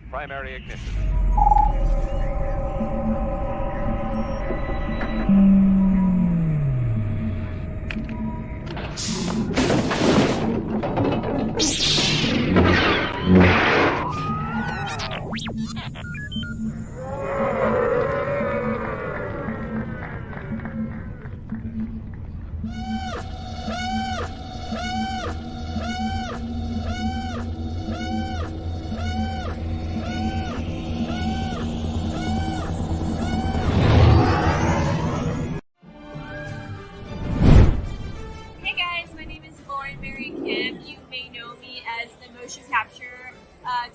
primary ignition. Hey guys, my name is Lauren Mary Kim. You may know me as the motion capture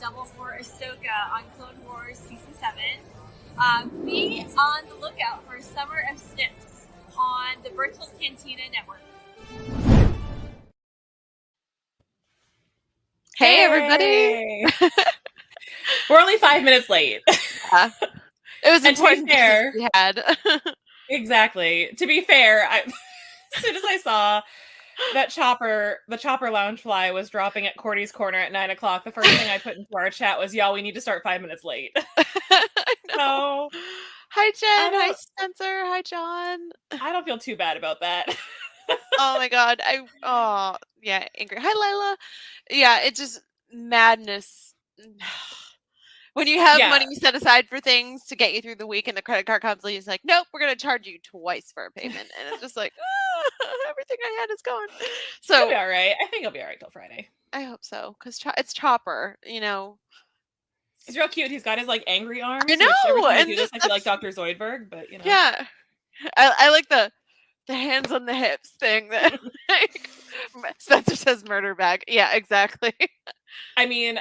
double for Ahsoka on Clone Wars Season 7. Be on the lookout for Summer of Snips on the Virtual Cantina Network. Hey everybody! We're only 5 minutes late. Yeah. It was And to be important fair- we had. Exactly. To be fair, as soon as I saw that the chopper lounge fly was dropping at Cordy's corner at 9 o'clock, the first thing I put into our chat was, y'all, we need to start 5 minutes late. I know. So Hi Jen, hi Spencer, hi John. I don't feel too bad about that. Oh my god. Yeah, angry. Hi Lila. Yeah, it's just madness. When you have money set aside for things to get you through the week and the credit card company is like, nope, we're going to charge you twice for a payment. And it's just like, everything I had is gone. So It'll be all right. I think it'll be all right till Friday. I hope so, because it's Chopper, you know. He's real cute. He's got his, like, angry arms. I know! Which every time I And do this, I feel like Dr. Zoidberg, but, you know. Yeah. I like the hands on the hips thing that like, Spencer says murder bag. Yeah, exactly. I mean,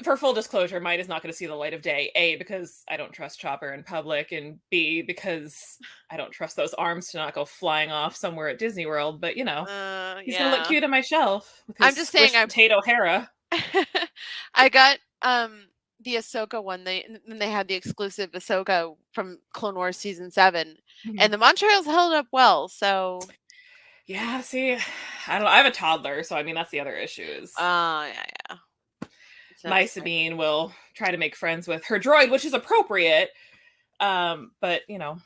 for full disclosure, mine is not going to see the light of day. A, because I don't trust Chopper in public, and B, because I don't trust those arms to not go flying off somewhere at Disney World. But, you know, he's going to look cute on my shelf with his I'm just saying, potato Hera. I got the Ahsoka one. They had the exclusive Ahsoka from Clone Wars Season 7, and the Montrails held up well. So yeah, see, I have a toddler, so I mean that's the other issue. Yeah. My Sabine will try to make friends with her droid, which is appropriate. But you know.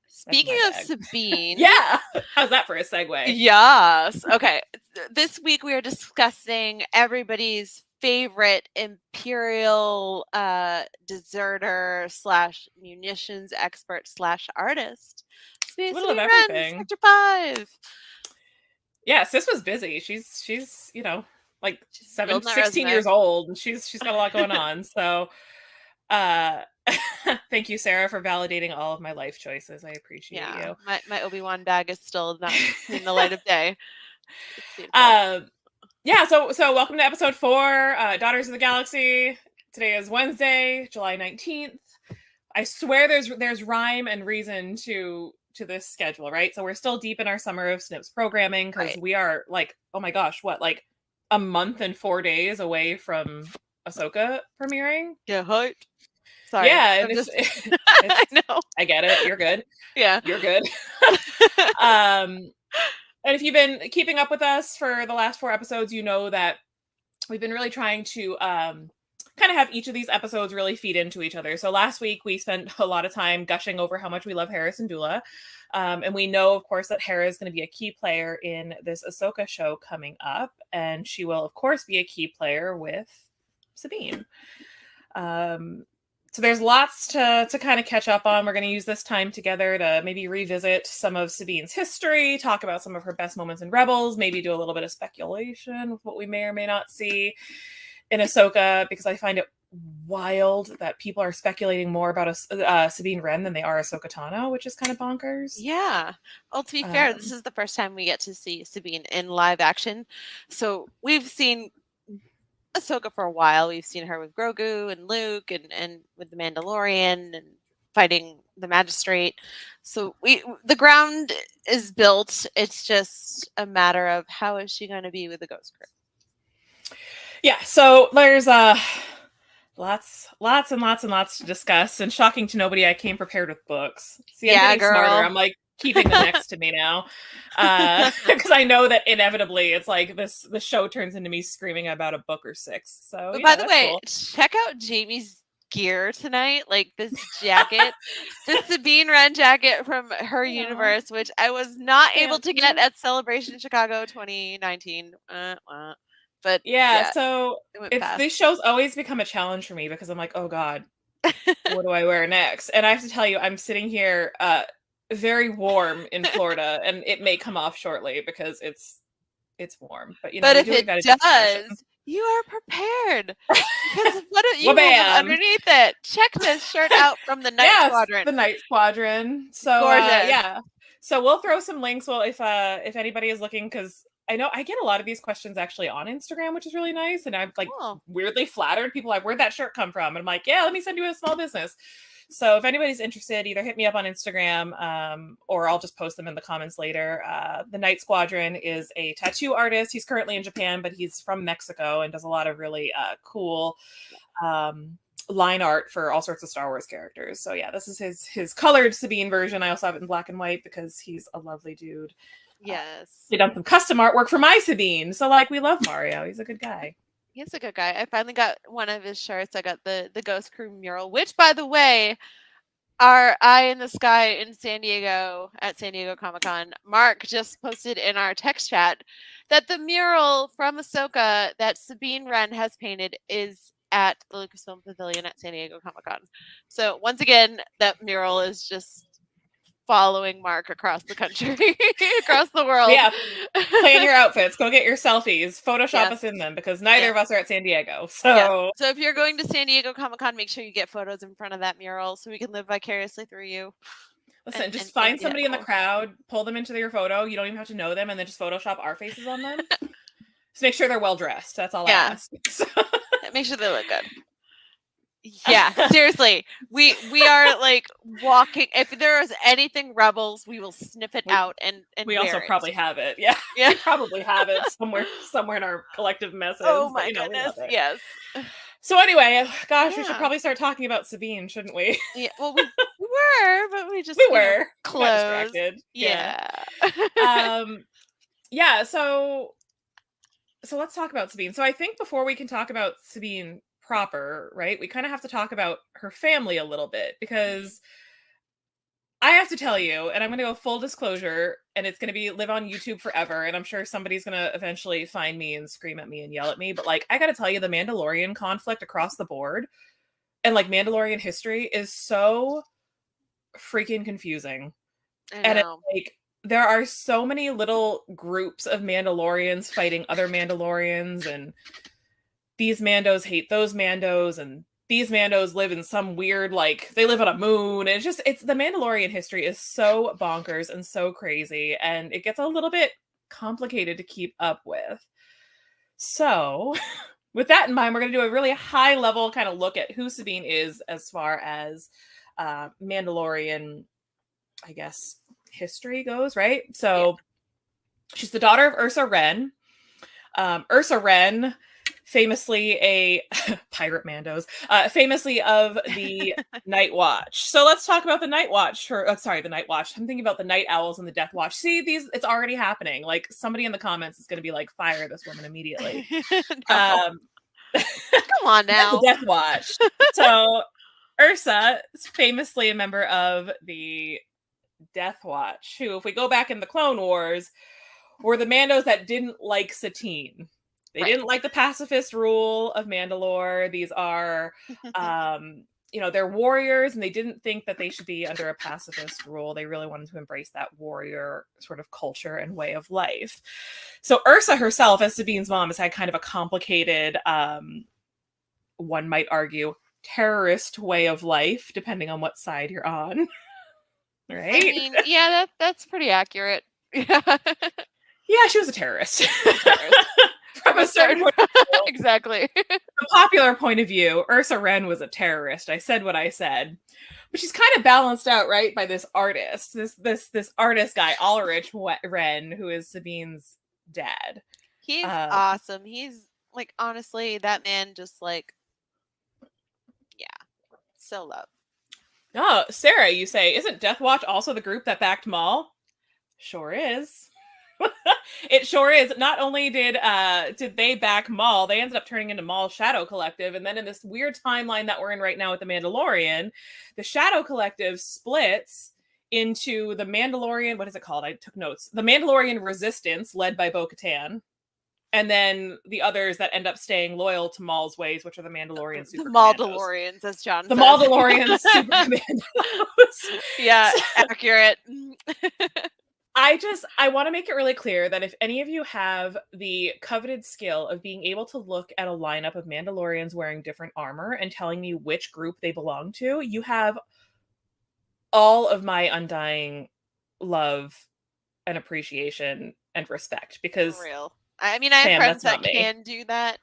Speaking of Sabine, yeah, how's that for a segue? Yes. Okay. This week we are discussing everybody's favorite Imperial deserter / munitions expert / artist, Sabine Wrenn, Sector 5. Yeah, sis was busy. She's you know, like 16 years old, and she's got a lot going on. So thank you, Sarah, for validating all of my life choices. I appreciate you. My Obi-Wan bag is still not in the light of day. Yeah, so welcome to episode 4, Daughters of the Galaxy. Today is Wednesday, July 19th. I swear there's rhyme and reason to this schedule, right? So we're still deep in our Summer of Snips programming, because we are like, oh my gosh, what, like a month and 4 days away from Ahsoka premiering? Yeah, hype. Sorry. Yeah, I know. I get it. You're good. Yeah. You're good. And if you've been keeping up with us for the last 4 episodes, you know that we've been really trying to kind of have each of these episodes really feed into each other. So last week, we spent a lot of time gushing over how much we love Hera Syndulla. And we know, of course, that Hera is going to be a key player in this Ahsoka show coming up. And she will, of course, be a key player with Sabine. So there's lots to kind of catch up on. We're going to use this time together to maybe revisit some of Sabine's history, talk about some of her best moments in Rebels, maybe do a little bit of speculation with what we may or may not see in Ahsoka, because I find it wild that people are speculating more about Sabine Wrenn than they are Ahsoka Tano, which is kind of bonkers. Yeah. Well, to be fair, this is the first time we get to see Sabine in live action. So we've seen Ahsoka for a while. We've seen her with Grogu and Luke and with the Mandalorian and fighting the Magistrate. So the ground is built. It's just a matter of how is she going to be with the Ghost Crew. Yeah, so there's lots and lots to discuss, and shocking to nobody, I came prepared with books. See, I'm getting smarter. I'm like keeping them next to me now, because I know that inevitably it's like the show turns into me screaming about a book or 6. So by the way, cool. Check out Jamie's gear tonight, like this jacket, the Sabine Wrenn jacket from her universe, which I was not able to get at Celebration Chicago 2019. But yeah, so it went fast. these shows always become a challenge for me because I'm like, oh God, what do I wear next? And I have to tell you, I'm sitting here very warm in Florida, and it may come off shortly because it's warm. But but if we it gotta does, you are prepared. Because what you have underneath it. Check this shirt out from the Night Squadron. The Night Squadron. So gorgeous. Yeah. So we'll throw some links. Well, if anybody is looking, because I know I get a lot of these questions actually on Instagram, which is really nice. And I'm like weirdly flattered. People are like, where'd that shirt come from? And I'm like, yeah, let me send you a small business. So if anybody's interested, either hit me up on Instagram or I'll just post them in the comments later. The Night Squadron is a tattoo artist. He's currently in Japan, but he's from Mexico and does a lot of really cool line art for all sorts of Star Wars characters. So yeah, this is his colored Sabine version. I also have it in black and white because he's a lovely dude. Yes. He done some custom artwork for my Sabine. So like, we love Mario. He's a good guy. He's a good guy. I finally got one of his shirts. I got the Ghost Crew mural, which, by the way, our Eye in the Sky in San Diego at San Diego Comic-Con, Mark just posted in our text chat that the mural from Ahsoka that Sabine Wrenn has painted is at the Lucasfilm Pavilion at San Diego Comic-Con. So once again, that mural is just following Mark across the country, across the world. Yeah, plan your outfits. Go get your selfies. Photoshop us in them because neither of us are at San Diego. So if you're going to San Diego Comic-Con, make sure you get photos in front of that mural so we can live vicariously through you. Listen, just find somebody in the crowd, pull them into your photo. You don't even have to know them, and then just Photoshop our faces on them. Just make sure they're well dressed. That's all I ask. Make sure they look good. Yeah, seriously. We are like walking. If there is anything Rebels, we will sniff it out and we also probably have it. Yeah. We probably have it somewhere in our collective messes. Oh my goodness. Yes. So anyway, gosh, we should probably start talking about Sabine, shouldn't we? Yeah. Well, we were, but we were close. Distracted. Yeah. Yeah. So let's talk about Sabine. So I think before we can talk about Sabine proper, right, we kind of have to talk about her family a little bit, because I have to tell you, and I'm going to go full disclosure, and it's going to be live on YouTube forever, and I'm sure somebody's going to eventually find me and scream at me and yell at me, but like, I got to tell you, the Mandalorian conflict across the board and like Mandalorian history is so freaking confusing. And it's like, there are so many little groups of Mandalorians fighting other Mandalorians, and these Mandos hate those Mandos, and these Mandos live in some weird, like, they live on a moon. And it's the Mandalorian history is so bonkers and so crazy, and it gets a little bit complicated to keep up with. So with that in mind, we're going to do a really high level kind of look at who Sabine is as far as Mandalorian, I guess, history goes, right? So she's the daughter of Ursa Wrenn. Ursa Wrenn, famously a pirate Mandos, famously of the Night Watch. So let's talk about the Night Watch. The Night Watch. I'm thinking about the Night Owls and the Death Watch. See, it's already happening. Like, somebody in the comments is going to be like, fire this woman immediately. Come on now. The Death Watch. So Ursa is famously a member of the Death Watch, who, if we go back in the Clone Wars, were the Mandos that didn't like Satine. They didn't like the pacifist rule of Mandalore. These are, they're warriors, and they didn't think that they should be under a pacifist rule. They really wanted to embrace that warrior sort of culture and way of life. So Ursa herself, as Sabine's mom, has had kind of a complicated, one might argue, terrorist way of life, depending on what side you're on. Right? I mean, yeah, that's pretty accurate. Yeah, she was a terrorist. From a certain point of view. Exactly. The popular point of view, Ursa Wrenn was a terrorist. I said what I said. But she's kind of balanced out, right, by this artist. This artist guy, Ulrich Wrenn, who is Sabine's dad. He's awesome. He's, like, honestly, that man just, like, yeah, so loved. Oh, Sarah, you say, isn't Death Watch also the group that backed Maul? Sure is. It sure is. Not only did they back Maul, they ended up turning into Maul Shadow Collective, and then in this weird timeline that we're in right now with the Mandalorian, the Shadow Collective splits into the Mandalorian. What is it called? I took notes. The Mandalorian Resistance, led by Bo-Katan, and then the others that end up staying loyal to Maul's ways, which are the Mandalorian Super The Commandos. Maldalorians, as John The says. Maldalorian Super Commandos. Yeah, accurate. I want to make it really clear that if any of you have the coveted skill of being able to look at a lineup of Mandalorians wearing different armor and telling me which group they belong to, you have all of my undying love and appreciation and respect, because For real. I mean, I have Sam, friends that's that not me. can do that.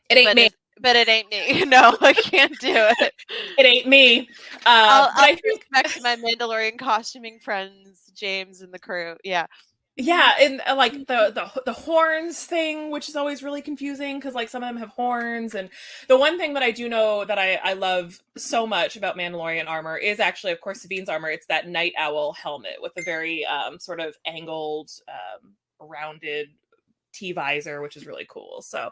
It ain't me. But it ain't me. No, I can't do it. It ain't me. I'll I think back to my Mandalorian costuming friends, James and the crew. Yeah. yeah, and like the horns thing, which is always really confusing because like some of them have horns. And the one thing that I do know that I love so much about Mandalorian armor is actually, of course, Sabine's armor. It's that night owl helmet with a very sort of angled, rounded T-visor, which is really cool. So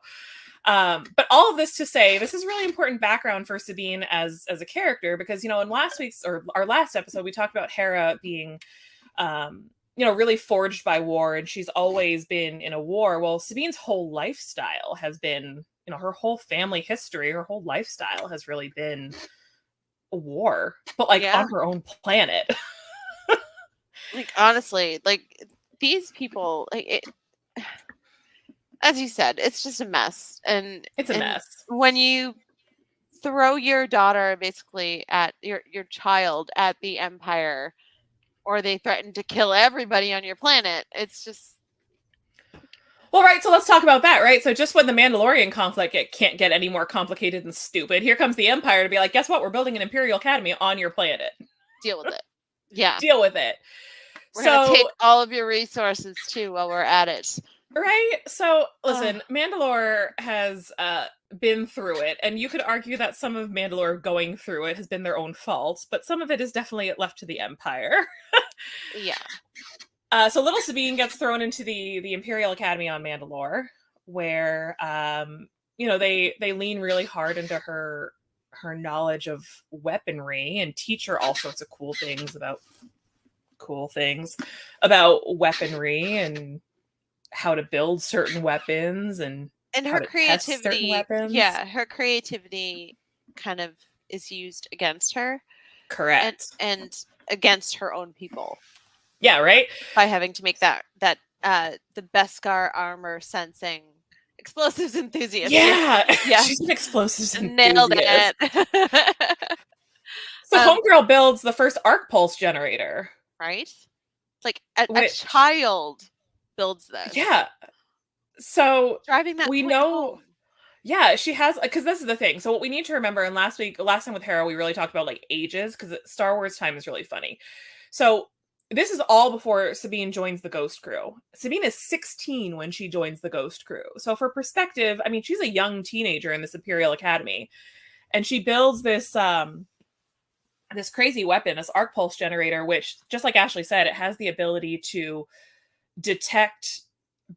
but all of this to say, this is really important background for Sabine as a character, because, you know, in last week's or our last episode, we talked about Hera being, you know, really forged by war, and she's always been in a war. Well, Sabine's whole lifestyle has been, you know, her whole family history, her whole lifestyle has really been a war, but like on her own planet. Like, honestly, like these people, like it, as you said, it's just a mess. And it's a mess. When you throw your daughter basically at your child at the Empire, or they threaten to kill everybody on your planet, it's just... Well, right, so let's talk about that, right? So just when the Mandalorian conflict can't get any more complicated and stupid, here comes the Empire to be like, guess what? We're building an Imperial Academy on your planet. Deal with it. Yeah. Deal with it. We're going to take all of your resources, too, while we're at it. Right? So, listen, Mandalore has been through it, and you could argue that some of Mandalore going through it has been their own fault, but some of it is definitely left to the Empire. Yeah. So little Sabine gets thrown into the Imperial Academy on Mandalore, where, you know, they lean really hard into her knowledge of weaponry and teach her all sorts of cool things about weaponry and how to build certain weapons and her creativity. Weapons. Her creativity kind of is used against her. Correct. And against her own people. Yeah, right? By having to make that the Beskar armor sensing explosives enthusiast. Yeah. She's an explosives enthusiast. Nailed it. So Homegirl builds the first arc pulse generator. Right? Like a child builds this. Yeah. So driving that we point know home. Yeah, she has, because this is the thing. So what we need to remember, and last time with Hera, we really talked about like ages, because Star Wars time is really funny. So this is all before Sabine joins the Ghost Crew. Sabine is 16 when she joins the Ghost Crew. So for perspective, I mean, she's a young teenager in this Imperial Academy, and she builds this this crazy weapon, this arc pulse generator, which, just like Ashley said, it has the ability to detect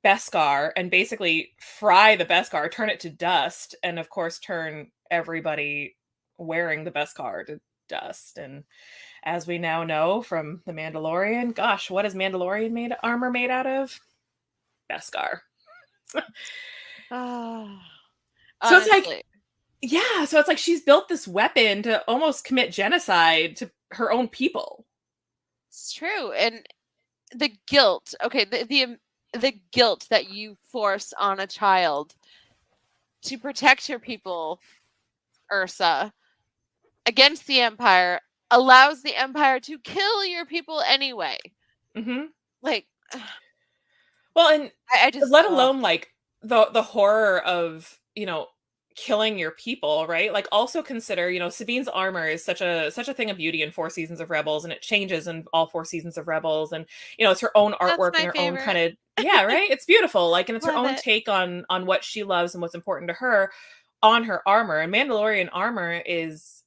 Beskar and basically fry the Beskar, turn it to dust, and of course turn everybody wearing the Beskar to dust. And as we now know from The Mandalorian, gosh, what is Mandalorian armor made out of? Beskar. So it's like, yeah, so it's like she's built this weapon to almost commit genocide to her own people. It's true. And the guilt, okay, the guilt that you force on a child to protect your people, Ursa, against the Empire, allows the Empire to kill your people anyway. Mm-hmm. Like, well, and I just, let alone like the horror of, you know, killing your people, right? Like, also consider, you know, Sabine's armor is such a thing of beauty in 4 seasons of Rebels, and it changes in all 4 seasons of Rebels, and, you know, it's her own artwork and her own kind of, yeah, right? It's beautiful. Like, and it's her own take on what she loves and what's important to her on her armor. And Mandalorian armor is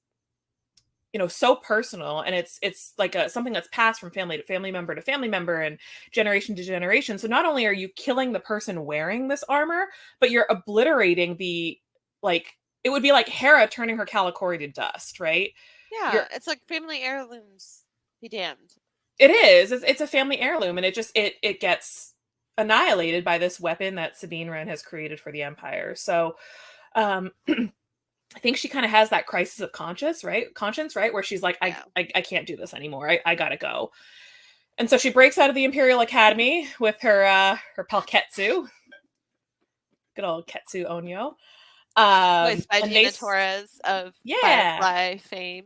so personal, and it's like something that's passed from family to family member to family member and generation to generation. So not only are you killing the person wearing this armor, but you're obliterating the, like, it would be like Hera turning her Calicori to dust, right? Yeah, it's like family heirlooms. Be damned. It is. It's a family heirloom, and it gets annihilated by this weapon that Sabine Wrenn has created for the Empire. So, I think she kind of has that crisis of conscience, right? Where she's like, Yeah. I can't do this anymore. I gotta go. And so she breaks out of the Imperial Academy with her pal Ketsu. Good old Ketsu Onyo. Voiced by Gina Torres of Firefly fame.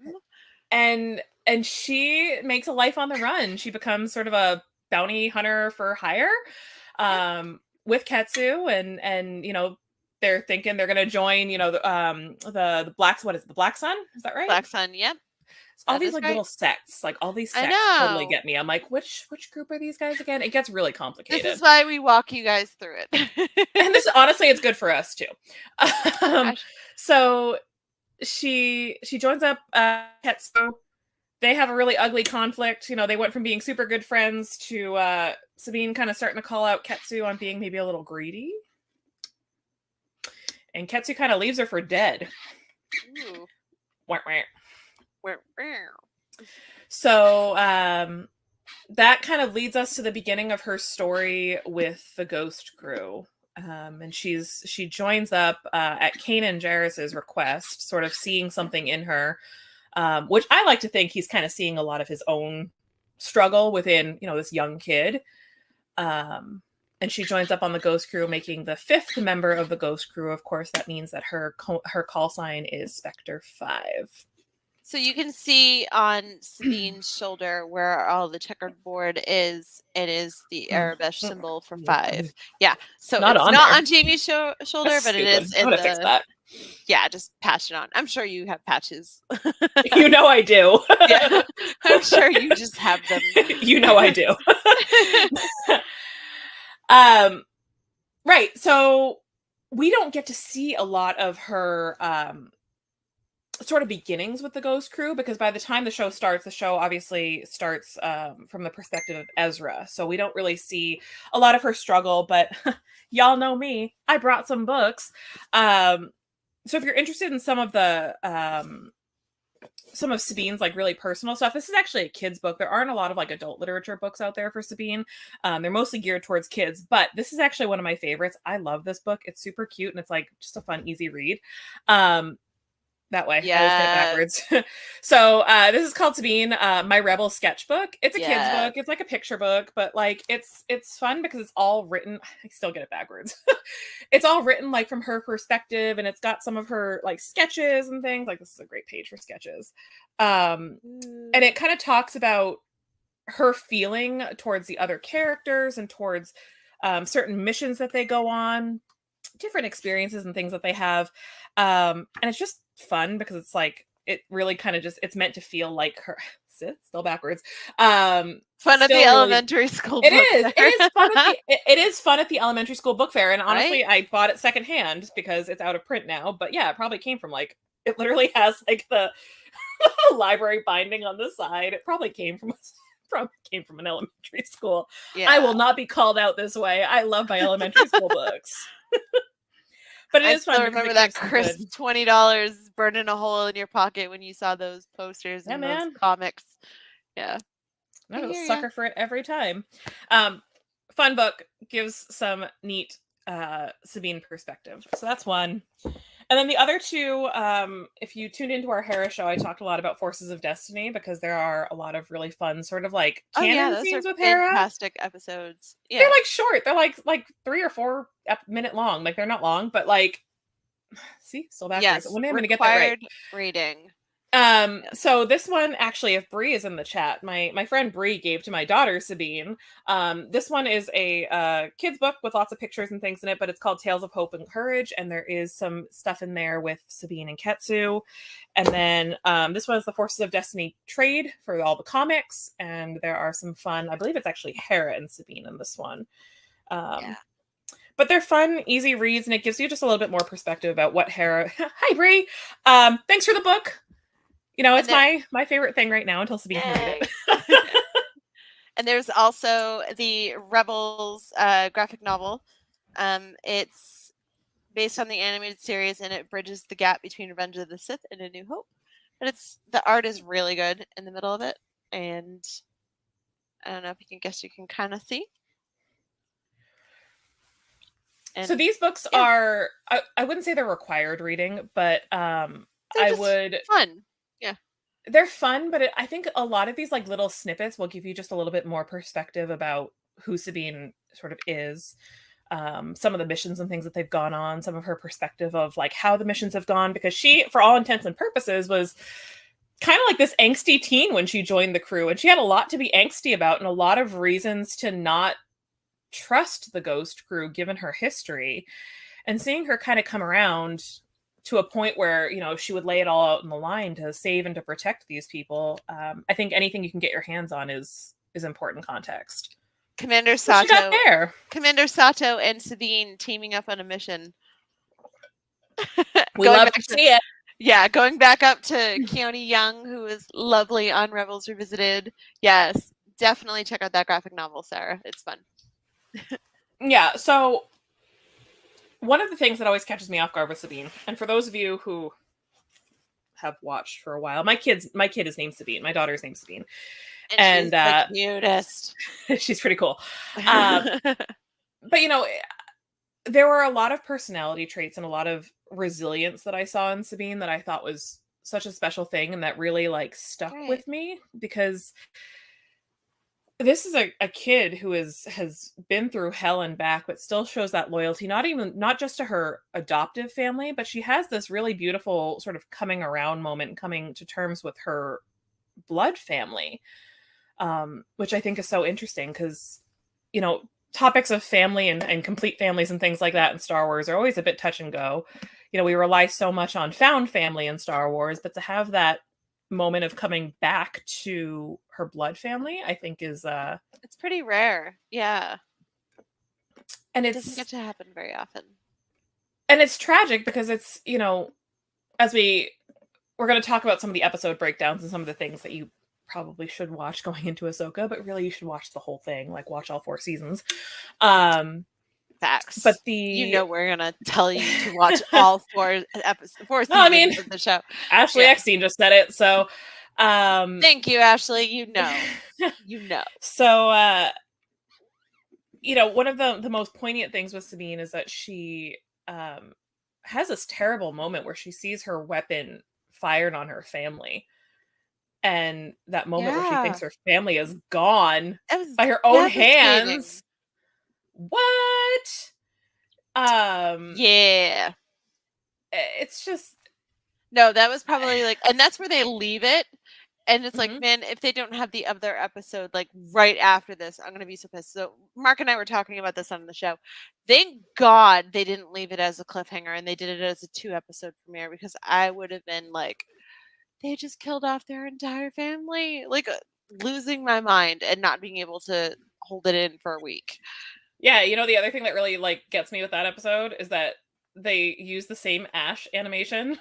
And she makes a life on the run. She becomes sort of a bounty hunter for hire with Ketsu, and they're thinking they're going to join, the Blacks. What is it? The Black Sun? Is that right? Black Sun. Yep. All these like little sects, like all these sects totally get me. I'm like, which group are these guys again? It gets really complicated. This is why we walk you guys through it. And this, honestly, it's good for us too. So she joins up Ketsu. They have a really ugly conflict. They went from being super good friends to Sabine kind of starting to call out Ketsu on being maybe a little greedy. And Ketsu kind of leaves her for dead. Ooh. Wah, wah. So that kind of leads us to the beginning of her story with the Ghost Crew. And she joins up at Kanan Jarrus's request, sort of seeing something in her, which I like to think he's kind of seeing a lot of his own struggle within, this young kid. And she joins up on the Ghost Crew, making the 5th member of the Ghost Crew. Of course, that means that her call sign is Spectre 5. So you can see on Sabine's shoulder where all the checkered board is. It is the Arabesh symbol for 5. Yeah. So it's not on Jamie's shoulder, but it is in the. Fix that. Yeah, just patch it on. I'm sure you have patches. I do. Yeah, I'm sure you just have them. I do. Right. So we don't get to see a lot of her sort of beginnings with the Ghost Crew, because by the time the show obviously starts from the perspective of Ezra. So we don't really see a lot of her struggle, but y'all know me. I brought some books. So if you're interested in some of Sabine's like really personal stuff, this is actually a kid's book. There aren't a lot of like adult literature books out there for Sabine. They're mostly geared towards kids, but this is actually one of my favorites. I love this book. It's super cute, and it's like just a fun, easy read. That way. Yeah. I always get it backwards. So this is called Sabine, My Rebel Sketchbook. It's a kid's book. It's like a picture book, but like it's fun because it's all written. I still get it backwards. It's all written like from her perspective, and it's got some of her like sketches and things. Like, this is a great page for sketches. And it kind of talks about her feeling towards the other characters and towards certain missions that they go on, different experiences and things that they have. And it's just fun because it's like, it really kind of just, it's meant to feel like her. Still backwards. Fun at the elementary school book fair. It is fun at the elementary school book fair. And honestly, I bought it secondhand because it's out of print now. But yeah, it probably came from like, it literally has like the library binding on the side. It probably came from an elementary school. Yeah. I will not be called out this way. I love my elementary school books. But it is fun. I remember that crisp $20 burning a hole in your pocket when you saw those posters and those comics. Yeah. I was a sucker for it every time. Fun book, gives some neat Sabine perspective. So that's one. And then the other two, if you tuned into our Hera show, I talked a lot about Forces of Destiny because there are a lot of really fun sort of like canon scenes with Hera. Fantastic episodes. Yeah. They're like short. They're like 3 or 4 minute long. Like, they're not long, but like, see, still backwards. Yes, when am I going to get that right? Reading. So this one, actually, if Bree is in the chat, my friend Bree gave to my daughter Sabine. This one is a kid's book with lots of pictures and things in it, but it's called Tales of Hope and Courage, and there is some stuff in there with Sabine and Ketsu. And then this one is the Forces of Destiny trade for all the comics, and there are some fun, I believe it's actually Hera and Sabine in this one. But they're fun, easy reads, and it gives you just a little bit more perspective about what Hera... Hi, Bree! Thanks for the book! You know, And it's my favorite thing right now until Sabine can read it. And there's also the Rebels graphic novel. It's based on the animated series, and it bridges the gap between Revenge of the Sith and A New Hope. But the art is really good in the middle of it, and I don't know if you can guess. You can kind of see. And so these books are, I wouldn't say they're required reading, but I would. Fun. Yeah. They're fun, but I think a lot of these like little snippets will give you just a little bit more perspective about who Sabine sort of is. Some of the missions and things that they've gone on, some of her perspective of like how the missions have gone, because she, for all intents and purposes, was kind of like this angsty teen when she joined the crew, and she had a lot to be angsty about and a lot of reasons to not trust the Ghost crew given her history. And seeing her kind of come around to a point where, you know, she would lay it all out in the line to save and to protect these people. I think anything you can get your hands on is important context. Commander Sato and Sabine teaming up on a mission. We love to see it. Yeah, going back up to Keone Young, who is lovely on Rebels Revisited. Yes, definitely check out that graphic novel, Sarah. It's fun. Yeah, so one of the things that always catches me off guard with Sabine, and for those of you who have watched for a while, my kid is named Sabine. My daughter's named Sabine. And she's the cutest. She's pretty cool. But, you know, there were a lot of personality traits and a lot of resilience that I saw in Sabine that I thought was such a special thing and that really, like, stuck with me, because this is a kid who has been through hell and back, but still shows that loyalty, not just to her adoptive family, but she has this really beautiful sort of coming around moment, coming to terms with her blood family, which I think is so interesting because, you know, topics of family and complete families and things like that in Star Wars are always a bit touch and go. You know, we rely so much on found family in Star Wars, but to have that moment of coming back to her blood family, I think is it's pretty rare. Yeah. And it doesn't get to happen very often. And it's tragic because it's, you know, as we're going to talk about some of the episode breakdowns and some of the things that you probably should watch going into Ahsoka, but really you should watch the whole thing, like watch all 4 seasons. Facts. But we're gonna tell you to watch all 4 seasons of the show. Ashley Eckstein just said it, so thank you, Ashley. You know. So you know, one of the most poignant things with Sabine is that she has this terrible moment where she sees her weapon fired on her family. And that moment where she thinks her family is gone by her own hands. What? Yeah. It's just... No, that was probably like... And that's where they leave it. And it's like, man, if they don't have the other episode, like, right after this, I'm going to be so pissed. So Mark and I were talking about this on the show. Thank God they didn't leave it as a cliffhanger and they did it as a 2-episode premiere, because I would have been like... They just killed off their entire family, like losing my mind and not being able to hold it in for a week. Yeah, you know, the other thing that really like gets me with that episode is that they use the same Ash animation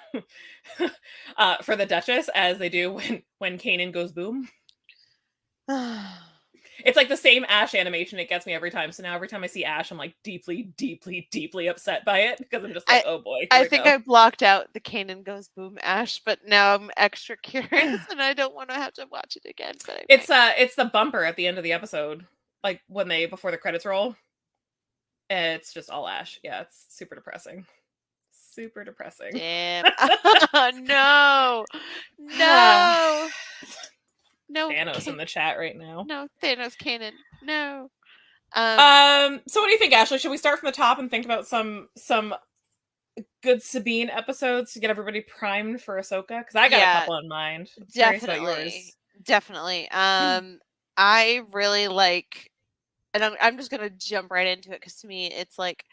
for the Duchess as they do when Kanan goes boom. It's like the same Ash animation. It gets me every time. So now every time I see Ash, I'm like deeply, deeply, deeply upset by it because I'm just like, oh boy. I think I blocked out the Kanan goes boom Ash, but now I'm extra curious and I don't want to have to watch it again. But it's the bumper at the end of the episode, like before the credits roll. It's just all Ash. Yeah, it's super depressing. Super depressing. Damn. No. No. Thanos in the chat right now. No, Thanos Kanan. No. So what do you think, Ashley? Should we start from the top and think about some good Sabine episodes to get everybody primed for Ahsoka? Because I got a couple in mind. Definitely. I really like, and I'm just gonna jump right into it because to me it's like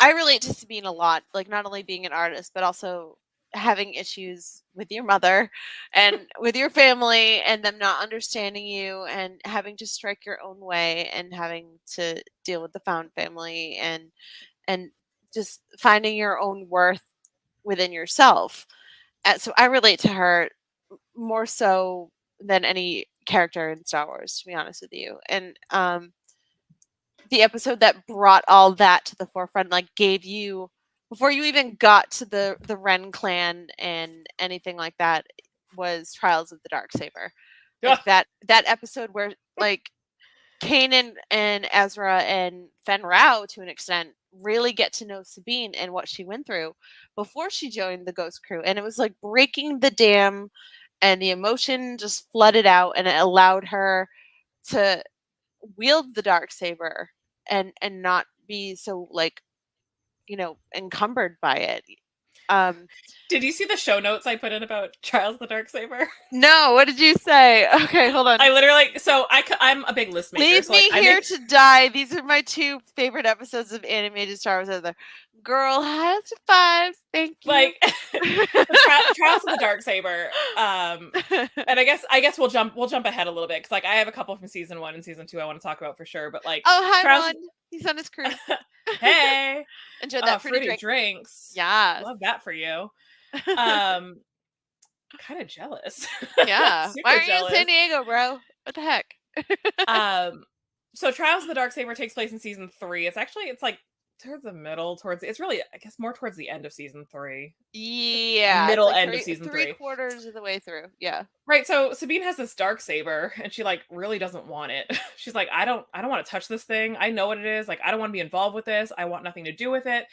I relate to Sabine a lot, like not only being an artist but also having issues with your mother and with your family and them not understanding you and having to strike your own way and having to deal with the found family and just finding your own worth within yourself. so I relate to her more so than any character in Star Wars, to be honest with you. And the episode that brought all that to the forefront, like gave you, before you even got to the Wrenn clan and anything like that, was Trials of the Darksaber. Like that episode where like Kanan and Ezra and Fen Rao, to an extent, really get to know Sabine and what she went through before she joined the Ghost Crew. And it was like breaking the dam, and the emotion just flooded out, and it allowed her to wield the Darksaber and not be so, like, encumbered by it. Did you see the show notes I put in about Trials of the Darksaber? No, what did you say? Okay, hold on. I literally, so I'm a big list maker. Leave so me here to die. These are my 2 favorite episodes of animated Star Wars ever. Girl, high to 5. Thank you. Like Trials of the Darksaber. And I guess we'll jump ahead a little bit because like I have a couple from season 1 and season 2 I want to talk about for sure. But like, oh hi Ron, he's on his cruise. Hey, enjoy that fruity drinks. Yeah, love that for you. Kind of jealous. Yeah, why are you in San Diego, bro? What the heck? So Trials of the Darksaber takes place in season 3. It's like towards the middle, it's really, I guess, more towards the end of season 3. Yeah, middle like end of season 3. 3/4 of the way through. Yeah, right. So Sabine has this Darksaber, and she like really doesn't want it. She's like, I don't want to touch this thing. I know what it is. Like, I don't want to be involved with this. I want nothing to do with it.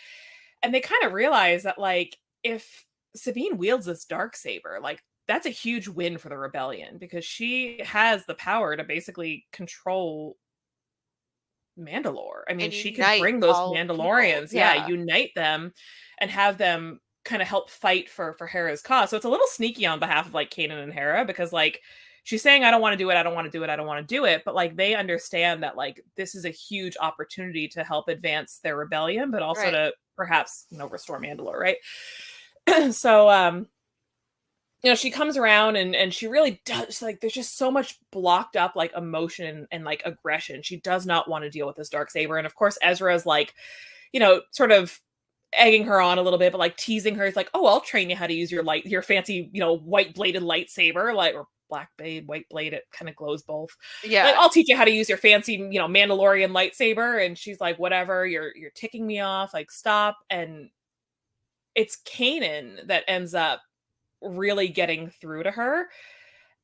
And they kind of realize that like if Sabine wields this Darksaber, like that's a huge win for the rebellion because she has the power to basically control Mandalore. I mean, she could bring those Mandalorians, unite them and have them kind of help fight for Hera's cause. So it's a little sneaky on behalf of like Kanan and Hera because like she's saying, I don't want to do it, I don't want to do it, I don't want to do it. But like they understand that like this is a huge opportunity to help advance their rebellion, but also to perhaps, restore Mandalore, right? So she comes around and she really does, like, there's just so much blocked up, like, emotion and, like, aggression. She does not want to deal with this Darksaber. And, of course, Ezra's, like, sort of egging her on a little bit, but, like, teasing her. He's like, oh, I'll train you how to use your fancy, white-bladed lightsaber, like, or black blade, white blade. It kind of glows both. Yeah. Like, I'll teach you how to use your fancy, Mandalorian lightsaber. And she's like, whatever, you're ticking me off. Like, stop. And it's Kanan that ends up really getting through to her.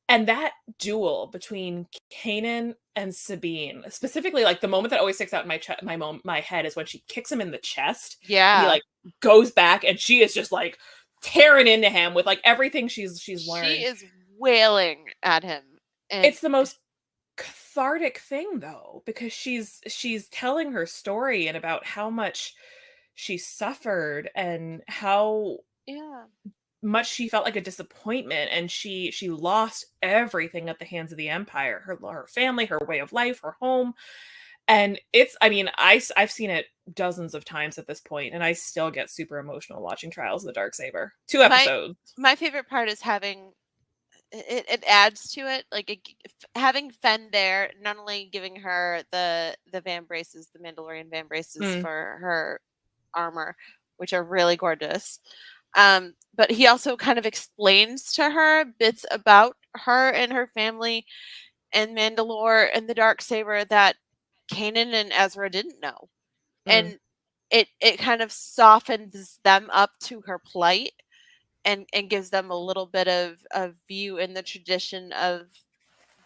And that duel between Kanan and Sabine, specifically, like the moment that always sticks out in my head is when she kicks him in the chest. Yeah, and he like goes back, and she is just like tearing into him with like everything she's learned. She is wailing at him. And it's the most cathartic thing though, because she's telling her story and about how much she suffered and how much she felt like a disappointment, and she lost everything at the hands of the Empire, her family, her way of life, her home. And it's, I mean, I've seen it dozens of times at this point, and I still get super emotional watching Trials of the Darksaber. 2 episodes. My favorite part is having it adds to it, like having Fen there, not only giving her the van braces, the Mandalorian van braces for her armor, which are really gorgeous. But he also kind of explains to her bits about her and her family and Mandalore and the Darksaber that Kanan and Ezra didn't know. And it kind of softens them up to her plight and gives them a little bit of view in the tradition of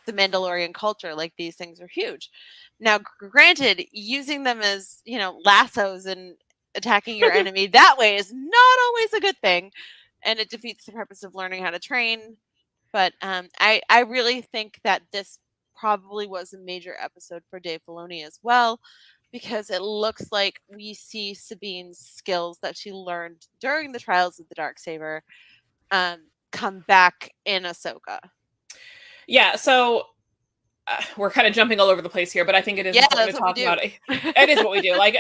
the Mandalorian culture. Like, these things are huge. Now, granted, using them as, lassos and attacking your enemy that way is not always a good thing, and it defeats the purpose of learning how to train. But I really think that this probably was a major episode for Dave Filoni as well, because it looks like we see Sabine's skills that she learned during the Trials of the Darksaber come back in Ahsoka. Yeah, so we're kind of jumping all over the place here, but I think it is important to talk about it. It is what we do. Like,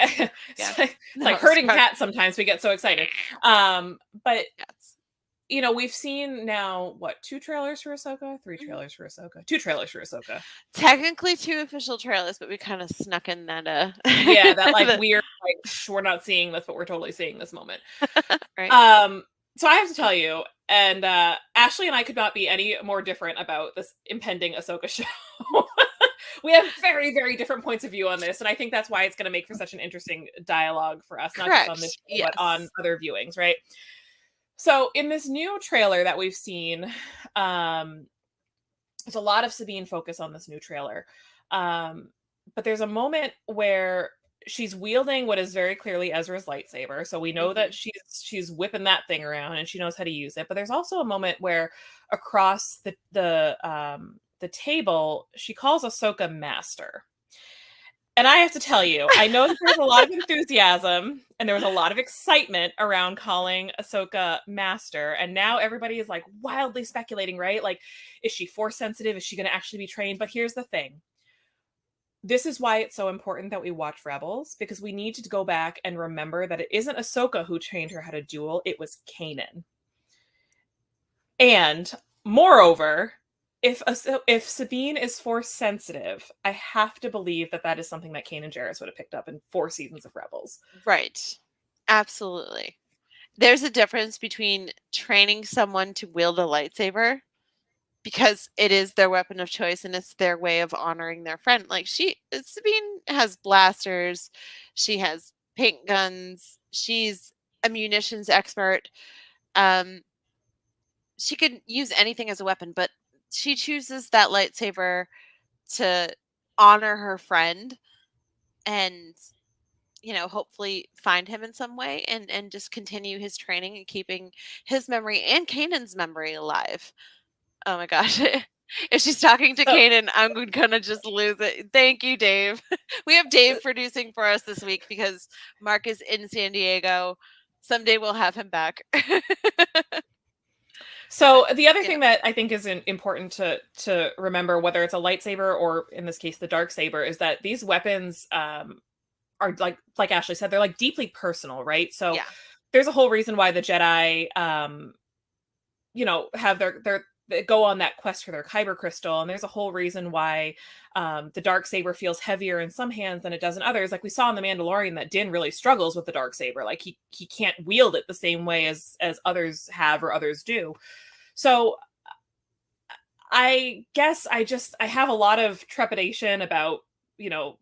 it's like herding cats sometimes. We get so excited. But we've seen now, 2 trailers for Ahsoka? 3 trailers for Ahsoka? 2 trailers for Ahsoka. Technically 2 official trailers, but we kind of snuck in that that like weird, like, we're not seeing this, but we're totally seeing this moment. Right. So I have to tell you, and Ashley and I could not be any more different about this impending Ahsoka show. We have very, very different points of view on this, and I think that's why it's going to make for such an interesting dialogue for us, not just on this show, but on other viewings, right? So in this new trailer that we've seen, there's a lot of Sabine focus on this new trailer. But there's a moment where she's wielding what is very clearly Ezra's lightsaber. So we know that she's whipping that thing around and she knows how to use it. But there's also a moment where across the table, she calls Ahsoka master. And I have to tell you, I know that there's a lot of enthusiasm and there was a lot of excitement around calling Ahsoka master. And now everybody is like wildly speculating, right? Like, is she force sensitive? Is she going to actually be trained? But here's the thing. This is why it's so important that we watch Rebels, because we need to go back and remember that it isn't Ahsoka who trained her how to duel. It was Kanan. And moreover, if Sabine is force sensitive, I have to believe that that is something that Kanan Jarrus would have picked up in 4 seasons of Rebels. Right. Absolutely. There's a difference between training someone to wield a lightsaber because it is their weapon of choice and it's their way of honoring their friend. Like Sabine has blasters, she has paint guns, she's a munitions expert. She could use anything as a weapon, but she chooses that lightsaber to honor her friend and, hopefully find him in some way and just continue his training and keeping his memory and Kanan's memory alive. Oh my gosh. If she's talking to Kanan, I'm gonna just lose it. Thank you, Dave. We have Dave producing for us this week because Mark is in San Diego. Someday we'll have him back. So the other thing that I think is important to remember, whether it's a lightsaber or in this case the dark saber, is that these weapons are like Ashley said, they're like deeply personal, right? So there's a whole reason why the Jedi have they go on that quest for their kyber crystal, and there's a whole reason why the dark saber feels heavier in some hands than it does in others. Like we saw in The Mandalorian that Din really struggles with the dark saber. Like he can't wield it the same way as others have or others do. So I guess I have a lot of trepidation about, it's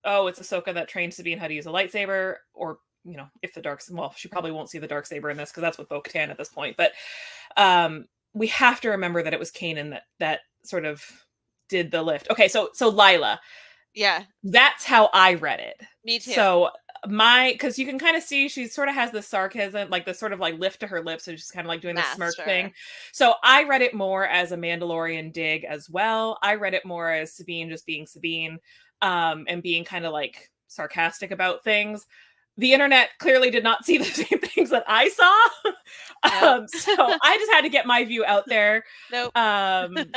Ahsoka that trained Sabine how to use a lightsaber, or if she probably won't see the dark saber in this because that's with Bo-Katan at this point. But we have to remember that it was Kanan that sort of did the lift. Okay, so Lila. Yeah. That's how I read it. Me too. So because you can kind of see she sort of has this sarcasm, like this sort of like lift to her lips, and she's kind of like doing the smirk thing. So I read it more as a Mandalorian dig as well. I read it more as Sabine just being Sabine, and being kind of like sarcastic about things. The internet clearly did not see the same things that I saw. Nope. So I just had to get my view out there. Nope. And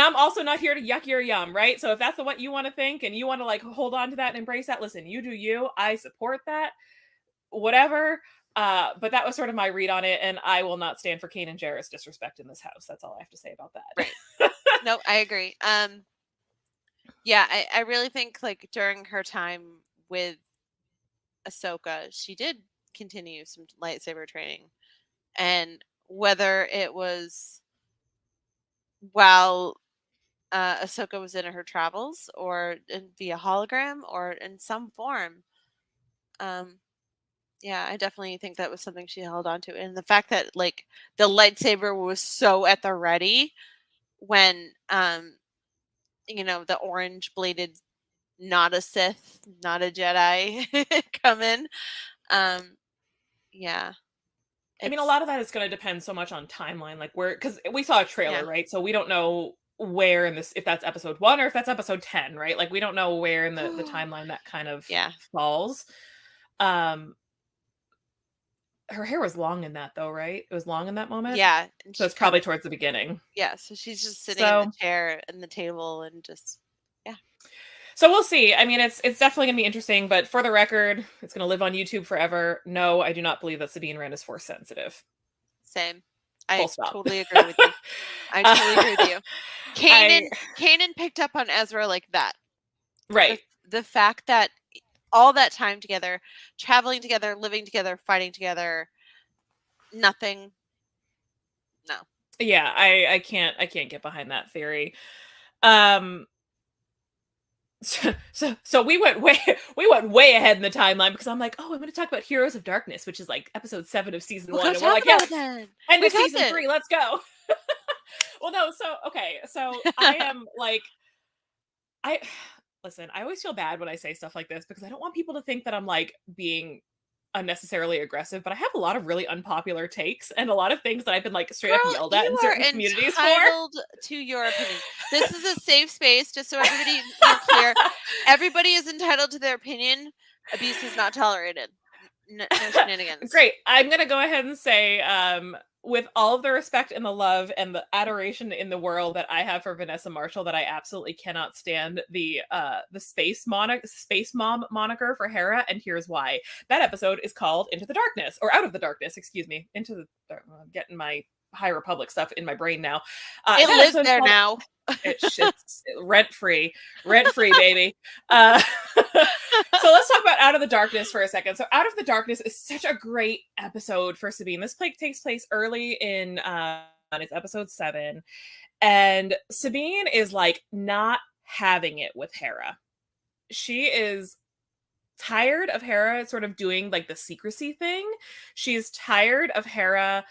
I'm also not here to yuck your yum, right? So if that's what you want to think and you want to like hold on to that and embrace that, listen, you do you. I support that. Whatever. But that was sort of my read on it, and I will not stand for Kanan Jarrus disrespect in this house. That's all I have to say about that. Right. No, I agree. Yeah, I really think like during her time with Ahsoka, she did continue some lightsaber training. And whether it was while Ahsoka was in her travels or via hologram or in some form, yeah, I definitely think that was something she held on to. And the fact that like the lightsaber was so at the ready when the orange bladed, not a Sith, not a Jedi come in. Yeah. I mean, a lot of that is going to depend so much on timeline, like because we saw a trailer, right? So we don't know where in this, if that's episode 1 or if that's episode 10, right? Like we don't know where in the timeline that kind of falls. Her hair was long in that though, right? It was long in that moment. Yeah. So it's probably towards the beginning. Yeah. So she's just sitting in the chair and the table and just, So we'll see. I mean, it's definitely going to be interesting, but for the record, it's going to live on YouTube forever. No, I do not believe that Sabine Wrenn is force sensitive. Same. I totally agree with you. I totally agree with you. Kanan picked up on Ezra like that. Right. The fact that all that time together, traveling together, living together, fighting together, nothing. No. Yeah, I can't get behind that theory. Um so we went way ahead in the timeline because I'm like, oh, I'm going to talk about Heroes of Darkness, which is like episode 7 of season We'll 1, go and we're talk like, about yes, it then. end We of got season this. 3, let's go. Well, no, so okay, so I am like, I listen, I always feel bad when I say stuff like this because I don't want people to think that I'm like being unnecessarily aggressive, but I have a lot of really unpopular takes and a lot of things that I've been like straight up Girl, yelled at you in are certain communities for. entitled to your opinion. This is a safe space, just so we're clear. Everybody is entitled to their opinion. Abuse is not tolerated. No shenanigans. Great. I'm going to go ahead and say, with all of the respect and the love and the adoration in the world that I have for Vanessa Marshall, that I absolutely cannot stand the space mom moniker for Hera, and here's why. That episode is called Into the Darkness, or Out of the Darkness, excuse me. I'm getting my High Republic stuff in my brain now. It lives there now. It's rent free, baby. So let's talk about Out of the Darkness for a second. So Out of the Darkness is such a great episode for Sabine. This takes place early in it's episode 7, and Sabine is like not having it with Hera. She is tired of Hera sort of doing like the secrecy thing. She's tired of Hera,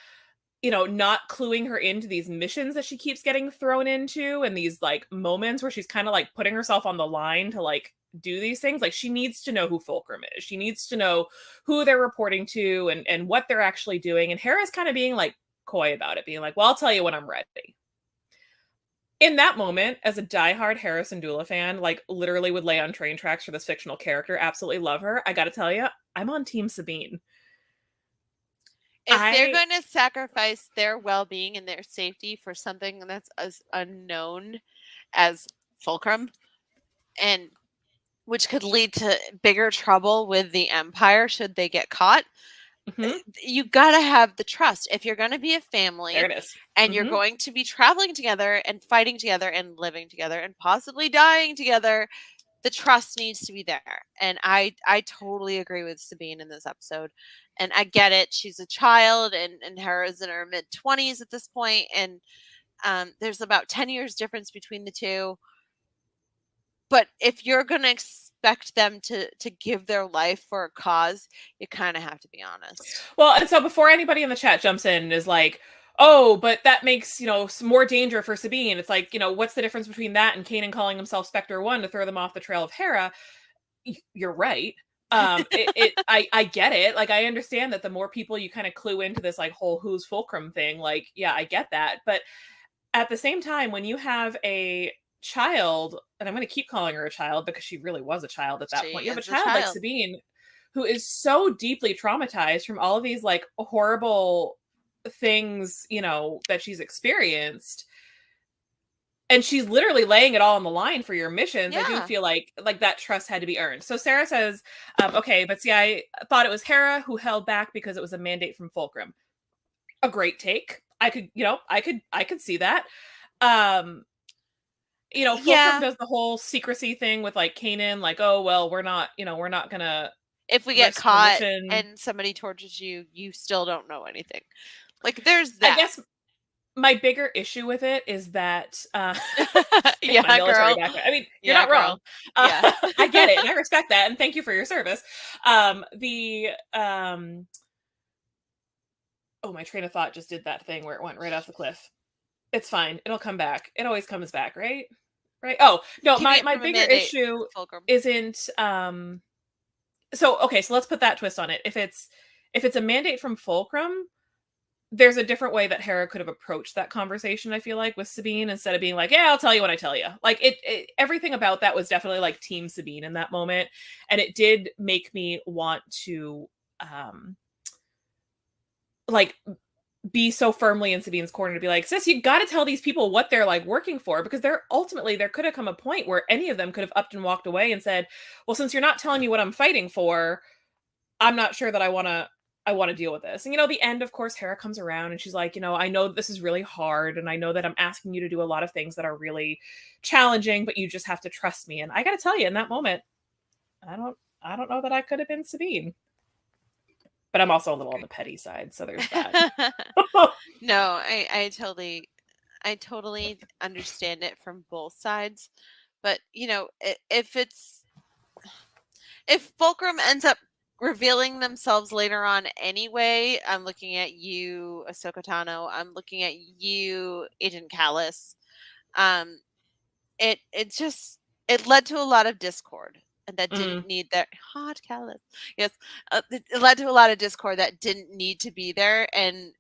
not cluing her into these missions that she keeps getting thrown into, and these like moments where she's kind of like putting herself on the line to like do these things. Like, she needs to know who Fulcrum is. She needs to know who they're reporting to and what they're actually doing. And Hera's kind of being like coy about it, being like, well, I'll tell you when I'm ready. In that moment, as a diehard Hera Syndulla fan, like literally would lay on train tracks for this fictional character, absolutely love her. I gotta tell you, I'm on Team Sabine. If they're going to sacrifice their well-being and their safety for something that's as unknown as Fulcrum, and which could lead to bigger trouble with the Empire should they get caught, you got to have the trust. If you're going to be a family, there it is. And you're going to be traveling together and fighting together and living together and possibly dying together, the trust needs to be there. And I totally agree with Sabine in this episode. And I get it. She's a child, and Hera's in her mid-20s at this point, and there's about 10 years difference between the two. But if you're going to expect them to give their life for a cause, you kind of have to be honest. Well, and so before anybody in the chat jumps in and is like, oh, but that makes, some more danger for Sabine. It's like, what's the difference between that and Kanan calling himself Spectre 1 to throw them off the trail of Hera? You're right. I get it. Like, I understand that the more people you kind of clue into this like whole who's Fulcrum thing, like, yeah, I get that. But at the same time, when you have a child, and I'm going to keep calling her a child because she really was a child at that point. You have a child like Sabine who is so deeply traumatized from all of these like horrible things, that she's experienced. And she's literally laying it all on the line for your missions. Yeah. I do feel like that trust had to be earned. So Sarah says, okay, but see, I thought it was Hera who held back because it was a mandate from Fulcrum. A great take. I could see that. Fulcrum does the whole secrecy thing with like Kanan, like, oh, well, we're not gonna. If we get caught and somebody tortures you, you still don't know anything. Like, there's that. I guess my bigger issue with it is that yeah, girl. Background. I mean, you're not wrong. Yeah. I get it, and I respect that, and thank you for your service. Oh, my train of thought just did that thing where it went right off the cliff. It's fine. It'll come back. It always comes back, right? Right. Oh, no, my bigger issue isn't so okay, so let's put that twist on it. If it's a mandate from Fulcrum, there's a different way that Hera could have approached that conversation, I feel like, with Sabine, instead of being like, yeah, I'll tell you when I tell you. Like, everything about that was definitely like Team Sabine in that moment. And it did make me want to like be so firmly in Sabine's corner to be like, sis, you got to tell these people what they're like working for, because there could have come a point where any of them could have upped and walked away and said, well, since you're not telling me what I'm fighting for, I'm not sure that I want to deal with this. And, the end, of course, Hera comes around and she's like, I know this is really hard, and I know that I'm asking you to do a lot of things that are really challenging, but you just have to trust me. And I got to tell you, in that moment, I I don't know that I could have been Sabine. But I'm also a little on the petty side, so there's that. No, I totally understand it from both sides. But, if Fulcrum ends up revealing themselves later on anyway, I'm looking at you, Ahsoka Tano. I'm looking at you, Agent Callus. It led to a lot of discord, and that didn't need that hot Callus. Yes, it led to a lot of discord that didn't need to be there, and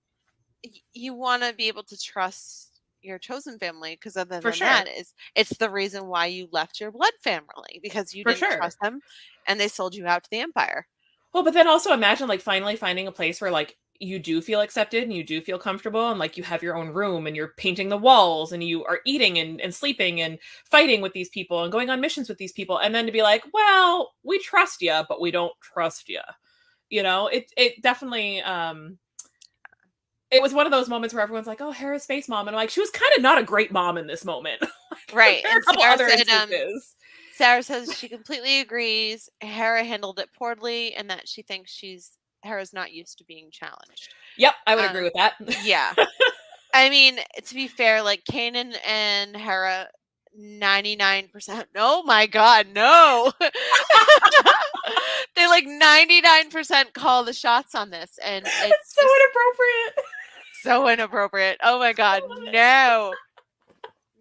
you want to be able to trust your chosen family, because other For than sure. that, it's the reason why you left your blood family, because you For didn't sure. trust them, and they sold you out to the Empire. Well, but then also imagine like finally finding a place where like you do feel accepted and you do feel comfortable and like you have your own room and you're painting the walls and you are eating and sleeping and fighting with these people and going on missions with these people, and then to be like, well, we trust you, but we don't trust you. It definitely it was one of those moments where everyone's like, oh, Hera's space mom, and I'm like, she was kind of not a great mom in this moment. Right. There are And a couple Sarah other said, instances. Sarah says she completely agrees Hera handled it poorly, and that she thinks Hera's not used to being challenged. Yep, I would agree with that. Yeah. I mean, to be fair, like Kanan and Hera, 99%. Oh my God, no. They like 99% call the shots on this, and it's so just inappropriate. so inappropriate. Oh my God, no.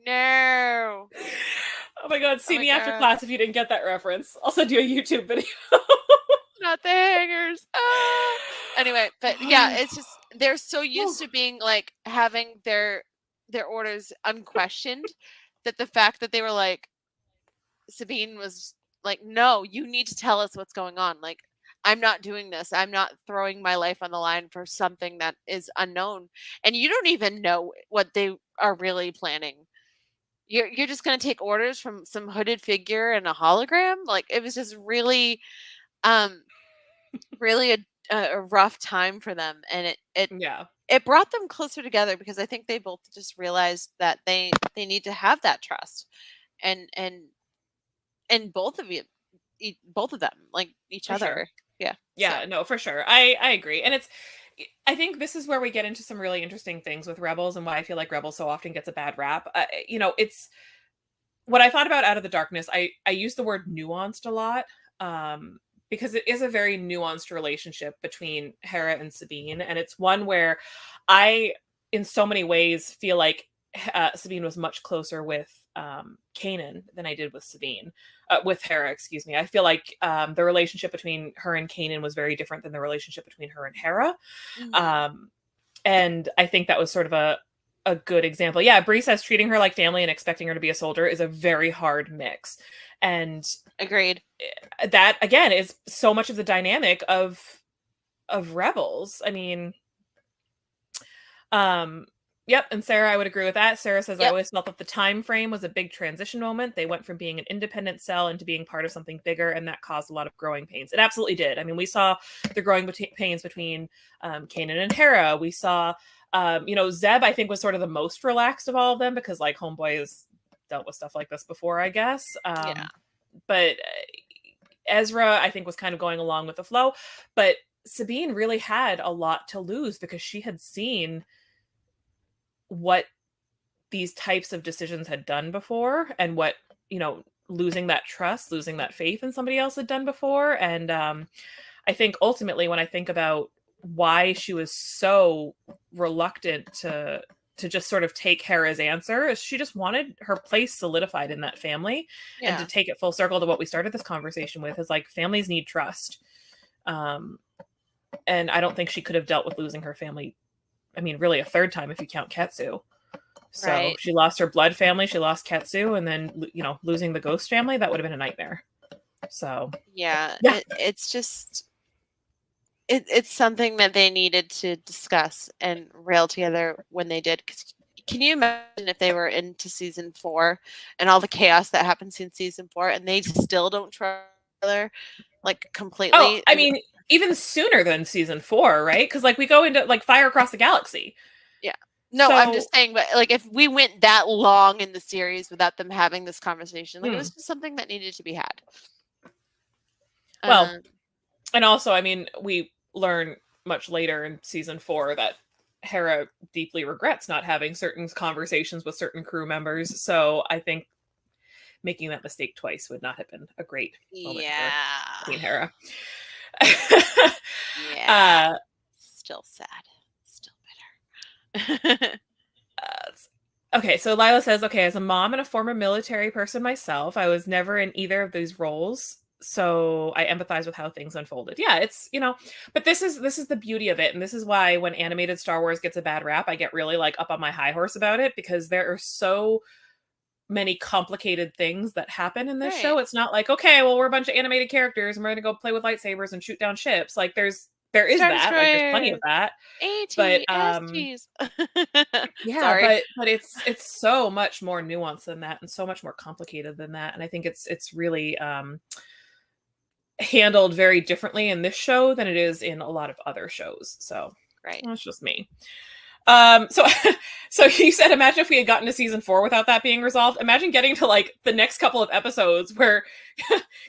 No. Oh my God, see my me after God. class if you didn't get that reference. I'll send you a YouTube video. Not the hangers. Ah. Anyway, but yeah, it's just they're so used to being like having their orders unquestioned, that the fact that they were like, Sabine was like, no, you need to tell us what's going on. Like, I'm not doing this. I'm not throwing my life on the line for something that is unknown. And you don't even know what they are really planning. You're just going to take orders from some hooded figure and a hologram? Like, it was just really really a rough time for them, and it brought them closer together, because I think they both just realized that they need to have that trust, and both of them, like each For other. sure. Yeah. Yeah, So. no, for sure. I agree. And I think this is where we get into some really interesting things with Rebels and why I feel like Rebels so often gets a bad rap. It's what I thought about Out of the Darkness. I use the word nuanced a lot. Because it is a very nuanced relationship between Hera and Sabine. And it's one where I, in so many ways, feel like Sabine was much closer with Kanan than I did with with Hera, excuse me. I feel like the relationship between her and Kanan was very different than the relationship between her and Hera. Mm-hmm. And I think that was sort of a good example. Yeah, Bree says treating her like family and expecting her to be a soldier is a very hard mix. And agreed. That again is so much of the dynamic of Rebels. I mean, yep. And Sarah, I would agree with that. Sarah says, I always felt that the time frame was a big transition moment. They went from being an independent cell into being part of something bigger, and that caused a lot of growing pains. It absolutely did. I mean, we saw the growing pains between Kanan and Hera. We saw, Zeb, I think, was sort of the most relaxed of all of them, because like Homeboy has dealt with stuff like this before, I guess. But Ezra, I think, was kind of going along with the flow. But Sabine really had a lot to lose, because she had seen what these types of decisions had done before, and what, losing that trust, losing that faith in somebody else had done before. And I think ultimately, when I think about why she was so reluctant to just sort of take Hera's answer, is she just wanted her place solidified in that family. And to take it full circle to what we started this conversation with, is like, families need trust. And I don't think she could have dealt with losing her family, I mean, really a third time if you count Ketsu. So she lost her blood family, she lost Ketsu, and then, losing the ghost family, that would have been a nightmare. So it's just it's something that they needed to discuss and rail together when they did. Because can you imagine if they were into season 4 and all the chaos that happens in season 4, and they still don't trust each other, like, completely? Oh, I mean, even sooner than season 4, right? Because like we go into like Fire Across the Galaxy. Yeah. No, I'm just saying, but like, if we went that long in the series without them having this conversation, like, it was just something that needed to be had. Well, Um, and also, I mean, we learn much later in season 4 that Hera deeply regrets not having certain conversations with certain crew members. So I think making that mistake twice would not have been a great moment for yeah. Queen Hera. Yeah. Still sad. Still bitter. Okay, so Lila says, okay, as a mom and a former military person myself, I was never in either of these roles. So I empathize with how things unfolded. Yeah, it's, but this is the beauty of it. And this is why when animated Star Wars gets a bad rap, I get really like up on my high horse about it, because there are so many complicated things that happen in this Right. show. It's not like, okay, well, we're a bunch of animated characters and we're gonna go play with lightsabers and shoot down ships. Like there is Star that. Like there's plenty of Destroyers. that. But ATSTs. yeah, Sorry. but it's so much more nuanced than that and so much more complicated than that. And I think it's really handled very differently in this show than it is in a lot of other shows. So Right. that's just me. So so you said, imagine if we had gotten to season 4 without that being resolved. Imagine getting to like the next couple of episodes where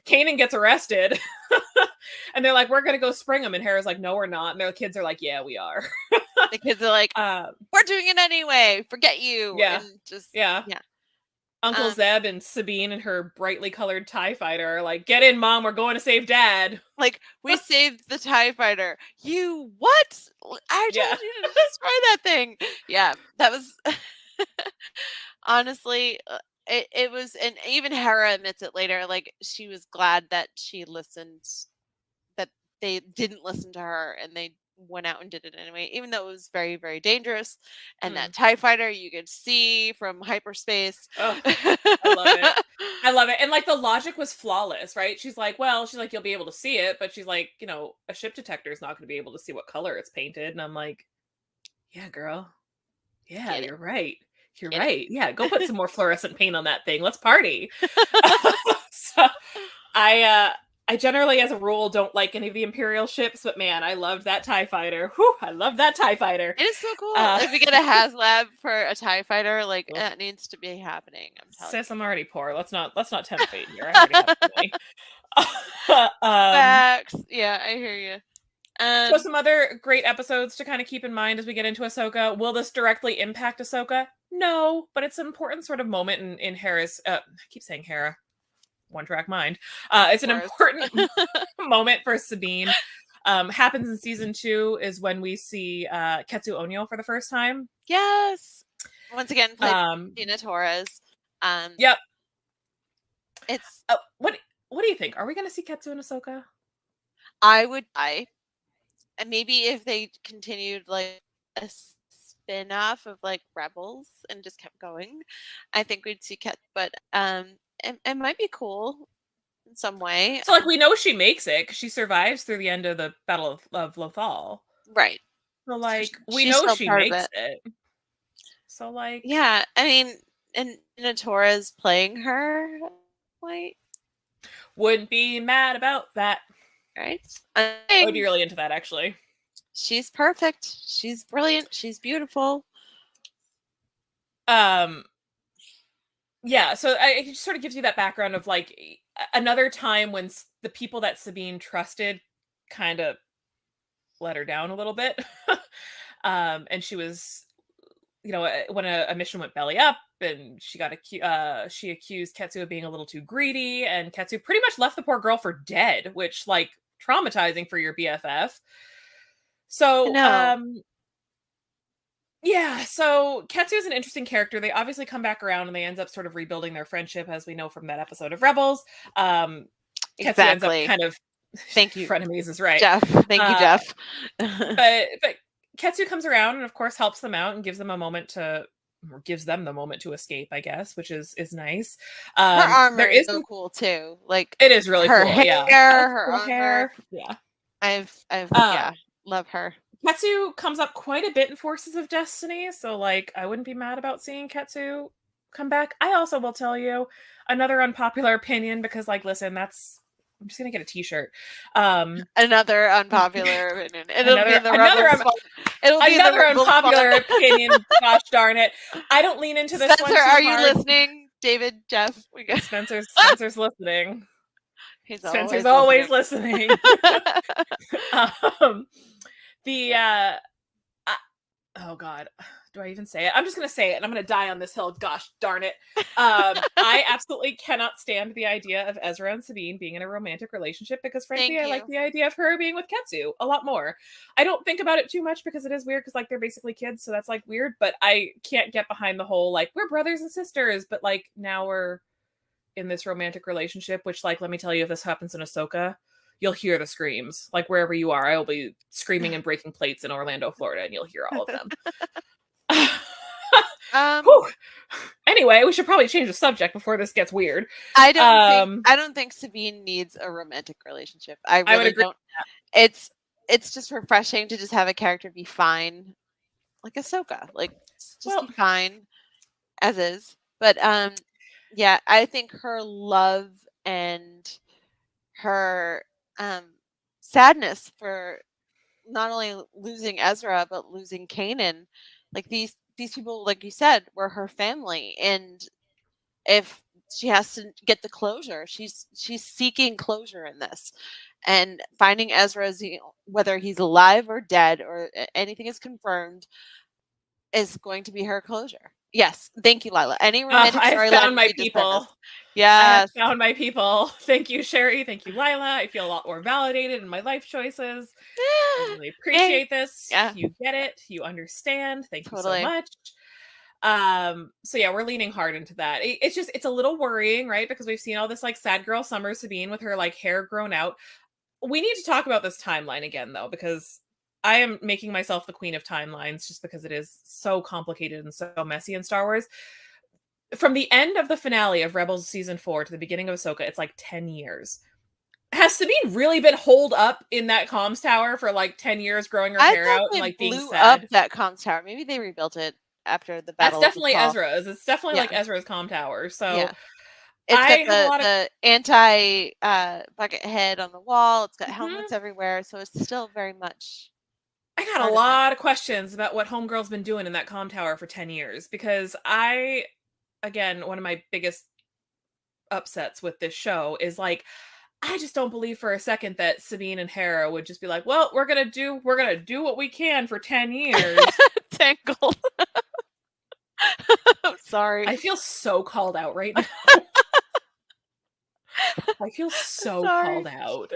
Kanan gets arrested and they're like, we're gonna go spring him, and Hera's like, no, we're not, and their kids are like, yeah, we are. The kids are like, we're doing it anyway, forget you. Yeah. And just yeah yeah. Uncle Zeb and Sabine and her brightly colored TIE fighter are like, get in, Mom, we're going to save Dad. Like, we saved the TIE fighter. You what? I told you to destroy that thing. Yeah, that was honestly, it was, and even Hera admits it later, like she was glad that she listened, that they didn't listen to her and they went out and did it anyway, even though it was very, very dangerous. And that TIE fighter you could see from hyperspace. Oh, I love it. I love it. And like the logic was flawless, right? She's like, you'll be able to see it, but she's like, a ship detector is not going to be able to see what color it's painted. And I'm like, yeah, girl. Yeah, you're right. You're right. Yeah, go put some more fluorescent paint on that thing. Let's party. So I generally, as a rule, don't like any of the Imperial ships, but man, I loved that TIE fighter. Whew, I love that TIE fighter. It is so cool. If we get a HasLab for a TIE fighter, like that needs to be happening. I'm telling you. I'm already poor. Let's not tempt fate here. I already have money. Facts. Yeah, I hear you. So some other great episodes to kind of keep in mind as we get into Ahsoka. Will this directly impact Ahsoka? No, but it's an important sort of moment in Hera's. I keep saying Hera. One track mind. It's an important moment for Sabine. Happens in season 2 is when we see Ketsu Onyo for the first time. Yes. Once again, played Gina Torres. Yep. It's what do you think? Are we going to see Ketsu in Ahsoka? I would buy. And maybe if they continued like a spin-off of like Rebels and just kept going, I think we'd see Ket. But it might be cool in some way. So like we know she makes it 'cause she survives through the end of the Battle of Lothal. Right. So like we know she makes it. So like yeah, I mean, and Gina Torres playing her, like, wouldn't be mad about that. Right? I would be really into that, actually. She's perfect. She's brilliant. She's beautiful. Yeah, so it just sort of gives you that background of like another time when the people that Sabine trusted kind of let her down a little bit. And she was, when a mission went belly up and she got she accused Ketsu of being a little too greedy, and Ketsu pretty much left the poor girl for dead, which like traumatizing for your BFF. So yeah, so Ketsu is an interesting character. They obviously come back around and they end up sort of rebuilding their friendship, as we know from that episode of Rebels. Ketsu ends up kind of thank you, frenemies is right, Jeff. Thank you, Jeff. but Ketsu comes around and of course helps them out and gives them the moment to escape, I guess, which is nice. Her armor is so cool too. Like it is really her cool. Hair, her cool hair. Yeah. I've yeah, love her. Ketsu comes up quite a bit in Forces of Destiny, so like I wouldn't be mad about seeing Ketsu come back. I also will tell you another unpopular opinion, because like listen, I'm just gonna get a t-shirt. Another unpopular opinion. It'll be another unpopular opinion. Gosh darn it! I don't lean into this. Spencer, are you listening? David, Jeff, we got Spencer's listening. He's Spencer's always always listening. The oh god, do I even say it? I'm just gonna say it and I'm gonna die on this hill. Gosh darn it. I absolutely cannot stand the idea of Ezra and Sabine being in a romantic relationship because frankly Thank I like you. the idea of her being with Ketsu a lot more. I don't think about it too much because it is weird because like they're basically kids, so that's like weird, but I can't get behind the whole like we're brothers and sisters, but like now we're in this romantic relationship, which like let me tell you, if this happens in Ahsoka, you'll hear the screams. Like wherever you are, I will be screaming and breaking plates in Orlando, Florida, and you'll hear all of them. Whew. Anyway, we should probably change the subject before this gets weird. I don't think Sabine needs a romantic relationship. I I would really agree. don't. It's just refreshing to just have a character be fine, like Ahsoka. Like just be fine as is. But yeah, I think her love and her sadness for not only losing Ezra but losing Kanan, like these people, like you said, were her family, and if she has to get the closure, she's seeking closure in this, and finding Ezra, whether he's alive or dead or anything is confirmed, is going to be her closure. Yes, thank you, Lila. Any romantic I have storyline found would my be just people. this. Yes. I have found my people. Thank you, Sherry. Thank you, Lila. I feel a lot more validated in my life choices. I really appreciate this. Yeah. You get it. You understand. Thank you so Totally. much. So yeah, we're leaning hard into that. It's a little worrying, right? Because we've seen all this like sad girl summer Sabine with her like hair grown out. We need to talk about this timeline again though, because I am making myself the queen of timelines just because it is so complicated and so messy in Star Wars. From the end of the finale of Rebels season 4 to the beginning of Ahsoka, it's like 10 years. Has Sabine really been holed up in that comms tower for like 10 years growing her hair out and like being blew sad? up that comms tower. Maybe they rebuilt it after the That's Battle of definitely Lothal. Ezra's. It's definitely Yeah. like Ezra's comm tower. So Yeah. It's I got have a lot of the anti bucket head on the wall. It's got Mhm. helmets everywhere, so it's still very much. I got a lot of questions about what Homegirl's been doing in that comm tower for 10 years because again, one of my biggest upsets with this show is like, I just don't believe for a second that Sabine and Hera would just be like, well, we're gonna do what we can for 10 years. Tangled. I'm sorry. I feel so called out right now. I feel so called out.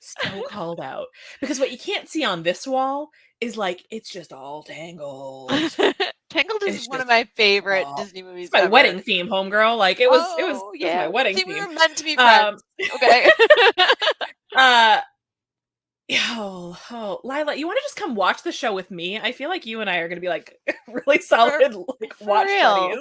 So called out. Because what you can't see on this wall is like it's just all tangled. Tangled is one of my favorite Disney movies. It's my ever. wedding theme, homegirl. Like it was my wedding See, theme. we were meant to be friends. Okay. Lila, you want to just come watch the show with me? I feel like you and I are going to be like really solid like watch buddies.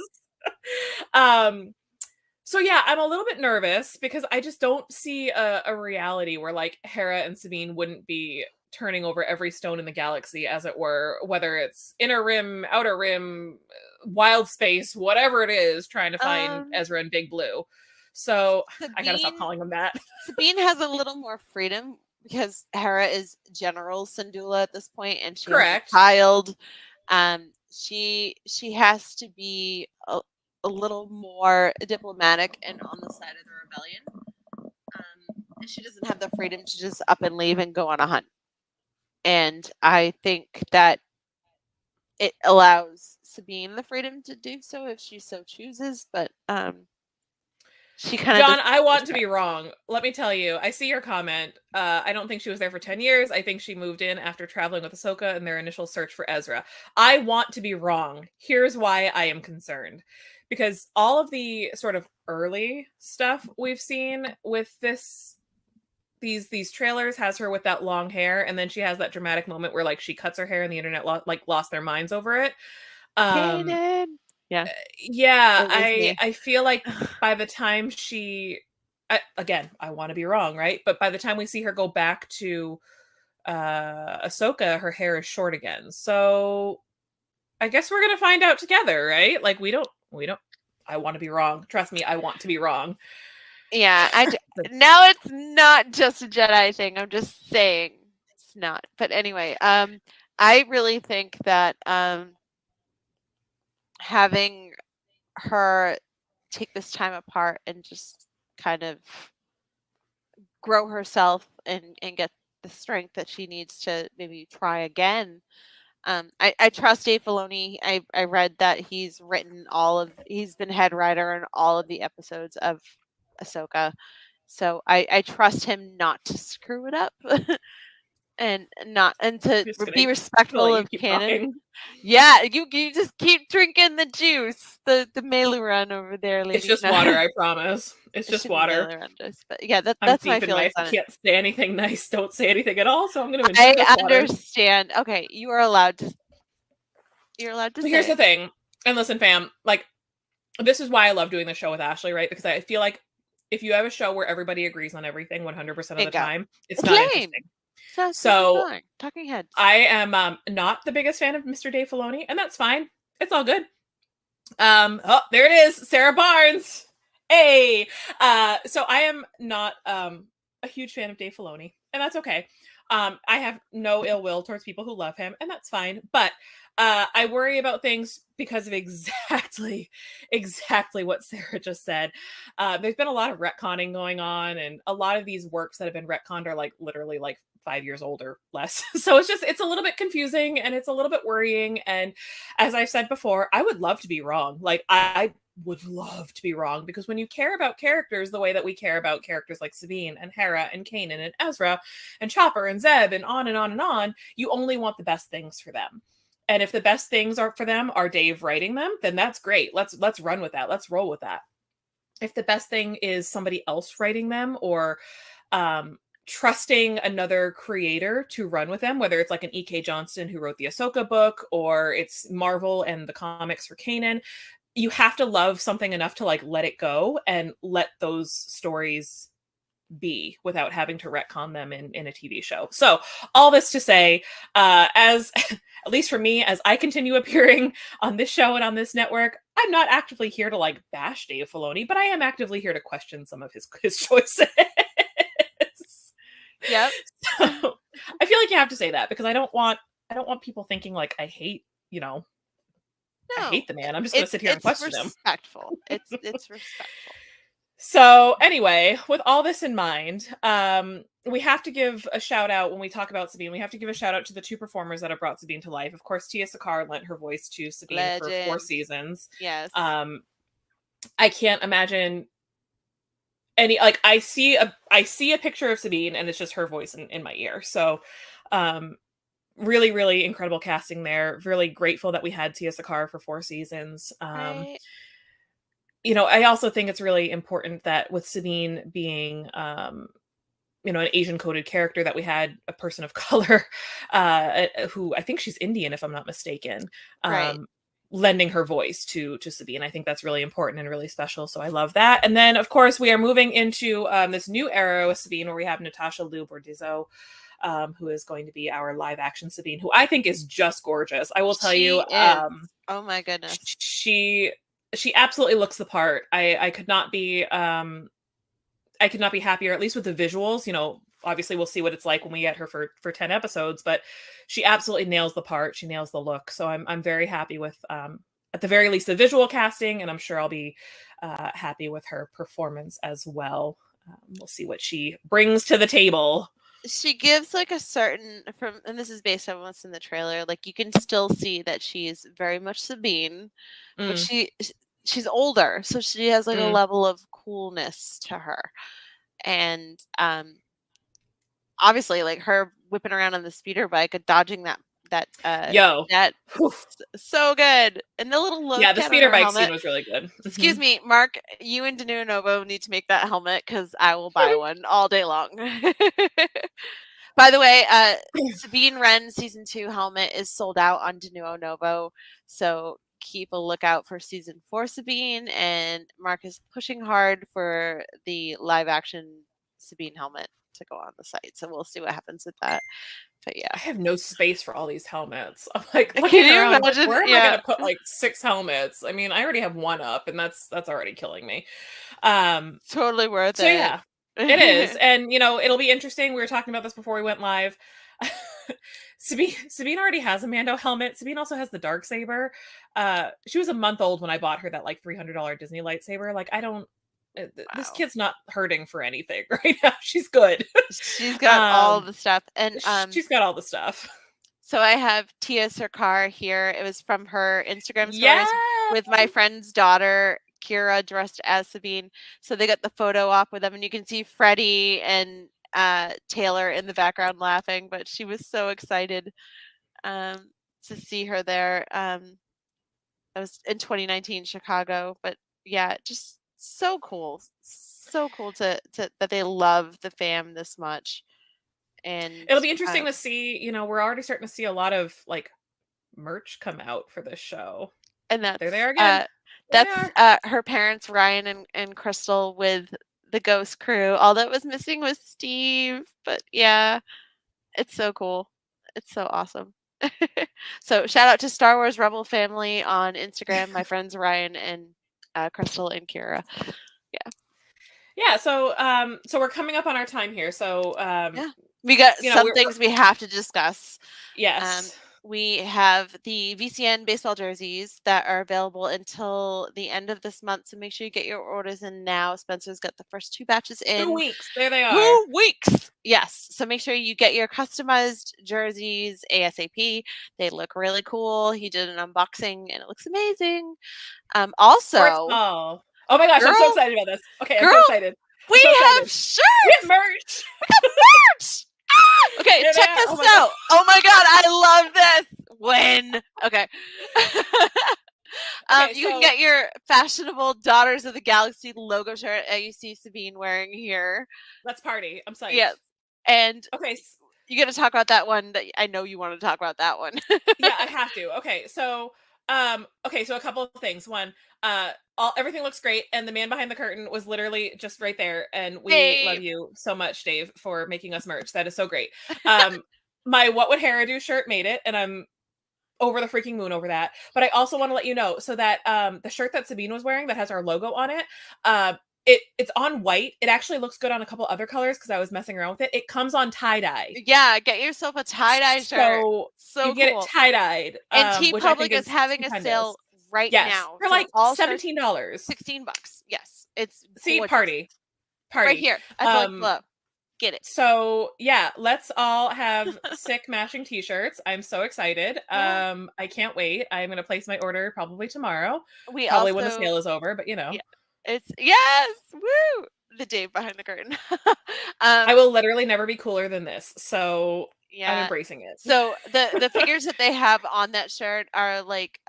So yeah, I'm a little bit nervous because I just don't see a reality where like Hera and Sabine wouldn't be turning over every stone in the galaxy, as it were, whether it's inner rim, outer rim, wild space, whatever it is, trying to find Ezra and Big Blue. So Sabine, I gotta stop calling them that. Sabine has a little more freedom because Hera is General Syndulla at this point, and she Correct. has a child. She has to be a little more diplomatic and on the side of the rebellion. She doesn't have the freedom to just up and leave and go on a hunt. And I think that it allows Sabine the freedom to do so if she so chooses, but she kind of. John, I want to be wrong. Let me tell you, I see your comment. I don't think she was there for 10 years. I think she moved in after traveling with Ahsoka in their initial search for Ezra. I want to be wrong. Here's why I am concerned. Because all of the sort of early stuff we've seen with these trailers has her with that long hair, and then she has that dramatic moment where like she cuts her hair and the internet lost their minds over it. Yeah, I feel like by the time I want to be wrong, right? But by the time we see her go back to Ahsoka, her hair is short again. So I guess we're gonna find out together, right? Like we don't. I want to be wrong. Trust me, I want to be wrong. Yeah, now it's not just a Jedi thing. I'm just saying it's not. But anyway, I really think that having her take this time apart and just kind of grow herself and get the strength that she needs to maybe try again. I trust Dave Filoni. I read that he's been head writer in all of the episodes of Ahsoka. So I trust him not to screw it up and to Just be gonna respectful let you of keep canon. talking. Yeah, you just keep drinking the juice, the Melu run over there, lady. It's just No. water, I promise. It's It just should be water. Melu run juice, but yeah, I'm that's my deep in my feelings on it. can't say anything nice, don't say anything at all, so I'm gonna I enjoy this water. understand. Okay, you're allowed to But here's the say. thing, and listen, fam, like, this is why I love doing the show with Ashley, right? Because I feel like if you have a show where everybody agrees on everything 100% of the Bingo. time, it's It's not lame. interesting. Sounds So fine. Talking heads. I am not the biggest fan of Mr. Dave Filoni, and that's fine. It's all good. Oh, there it is, Sarah Barnes. Hey, so I am not a huge fan of Dave Filoni, and that's okay. I have no ill will towards people who love him, and that's fine. But I worry about things because of exactly what Sarah just said. There's been a lot of retconning going on, and a lot of these works that have been retconned are like literally like 5 years old or less. So it's a little bit confusing and it's a little bit worrying. And as I've said before, I would love to be wrong. Like, I would love to be wrong, because when you care about characters the way that we care about characters like Sabine and Hera and Kanan and Ezra and Chopper and Zeb and on and on and on, you only want the best things for them. And if the best things are for them are Dave writing them, then that's great. Let's run with that. Let's roll with that. If the best thing is somebody else writing them, or trusting another creator to run with them, whether it's like an E.K. Johnston who wrote the Ahsoka book, or it's Marvel and the comics for Kanan, you have to love something enough to like let it go and let those stories be without having to retcon them in a TV show. So all this to say, as at least for me, as I continue appearing on this show and on this network, I'm not actively here to like bash Dave Filoni, but I am actively here to question some of his choices. Yep. So, I feel like you have to say that, because I don't want people thinking like I hate, No, I hate the man. I'm just going to sit here and question him. It's respectful. So anyway, with all this in mind, we have to give a shout out when we talk about Sabine. We have to give a shout out to the two performers that have brought Sabine to life. Of course, Tia Sakar lent her voice to Sabine for 4 seasons. Yes. I can't imagine any, like, I see a picture of Sabine and it's just her voice in my ear. So really, really incredible casting there. Really grateful that we had Tia Sakar for 4 seasons. Right. You know, I also think it's really important that with Sabine being, you know, an Asian coded character, that we had a person of color, who I think she's Indian, if I'm not mistaken, Right. lending her voice to Sabine. I think that's really important and really special. So I love that. And then, of course, we are moving into this new era with Sabine, where we have Natasha Liu Bordizzo, who is going to be our live action Sabine, who I think is just gorgeous. I will tell you, oh my goodness, she absolutely looks the part. I could not be happier, at least with the visuals. You know, obviously we'll see what it's like when we get her for 10 episodes, but she absolutely nails the part. She nails the look. So I'm very happy with, at the very least, the visual casting, and I'm sure I'll be happy with her performance as well. We'll see what she brings to the table. She gives like a certain, and this is based on what's in the trailer, like you can still see that she's very much Sabine, but she's older, so she has like a level of coolness to her. And obviously, like her whipping around on the speeder bike and dodging that so good. And the little low the speeder bike scene was really good. Excuse me, Mark, you and Danu Novo need to make that helmet, because I will buy one all day long. By the way, Sabine Wrenn season 2 helmet is sold out on Denuo Novo, so keep a lookout for season 4 Sabine, and Mark is pushing hard for the live action Sabine helmet to go on the site, so we'll see what happens with that. But yeah, I have no space for all these helmets. I'm like, can you imagine? Where am I going to put like 6 helmets? I mean, I already have one up, and that's already killing me. Totally worth it. So yeah, it is. And you know, it'll be interesting. We were talking about this before we went live. Sabine already has a Mando helmet. Sabine also has the Darksaber. She was a month old when I bought her that like $300 Disney lightsaber. Like, I don't This Wow. kid's not hurting for anything right now. She's good. She's got all the stuff. And she's got all the stuff. so I have Tia Sarkar here. It was from her Instagram Yeah. stories with my friend's daughter, Kira, dressed as Sabine. So they got the photo op with them, and you can see Freddie and Taylor in the background laughing, but she was so excited to see her there. That was in 2019 Chicago, but yeah, just so cool. So cool to that they love the fam this much. And It'll be interesting to see, you know, we're already starting to see a lot of like merch come out for this show. And that's There they are again. her parents, Ryan and Crystal, with the Ghost crew. All that was missing was Steve, but yeah, it's so cool. It's so awesome. So shout out to Star Wars Rebel family on Instagram, my friends Ryan and Crystal and Kira. Yeah, so so we're coming up on our time here. So Yeah. We got some things we have to discuss. Yes. We have the VCN baseball jerseys that are available until the end of this month. So make sure you get your orders in now. Spencer's got the first 2 batches in. 2 weeks. There they are. 2 weeks. Yes. So make sure you get your customized jerseys ASAP. They look really cool. He did an unboxing and it looks amazing. Also, oh my gosh, I'm so excited about this. Okay, I'm so excited. We have shirts. We have merch. We got merch. Okay, check this out. Oh my god, I love this. When? Okay. You can get your fashionable Daughters of the Galaxy logo shirt that you see Sabine wearing here. Let's party. I'm psyched. Yes. And okay, you got to talk about that one that I know you want to talk about that one. Yeah, I have to. Okay, so so a couple of things. One, everything looks great, and the man behind the curtain was literally just right there, and we love you so much, Dave, for making us merch. That is so great. My What Would Hera Do shirt made it, and I'm over the freaking moon over that. But I also want to let you know so that the shirt that Sabine was wearing that has our logo on it, it's on white. It actually looks good on a couple other colors because I was messing around with it. It comes on tie-dye. Yeah, get yourself a tie-dye shirt. So you get it tie-dyed. And TeePublic is having a sale right now for like $17. $16. Yes. It's gorgeous. Party. Right here. I feel like get it. So yeah, let's all have sick matching t-shirts. I'm so excited. Yeah. I can't wait. I'm gonna place my order probably tomorrow. We probably when the sale is over, but you know. Yeah. It's woo! The Dave behind the curtain. I will literally never be cooler than this. So yeah, I'm embracing it. So the figures that they have on that shirt are like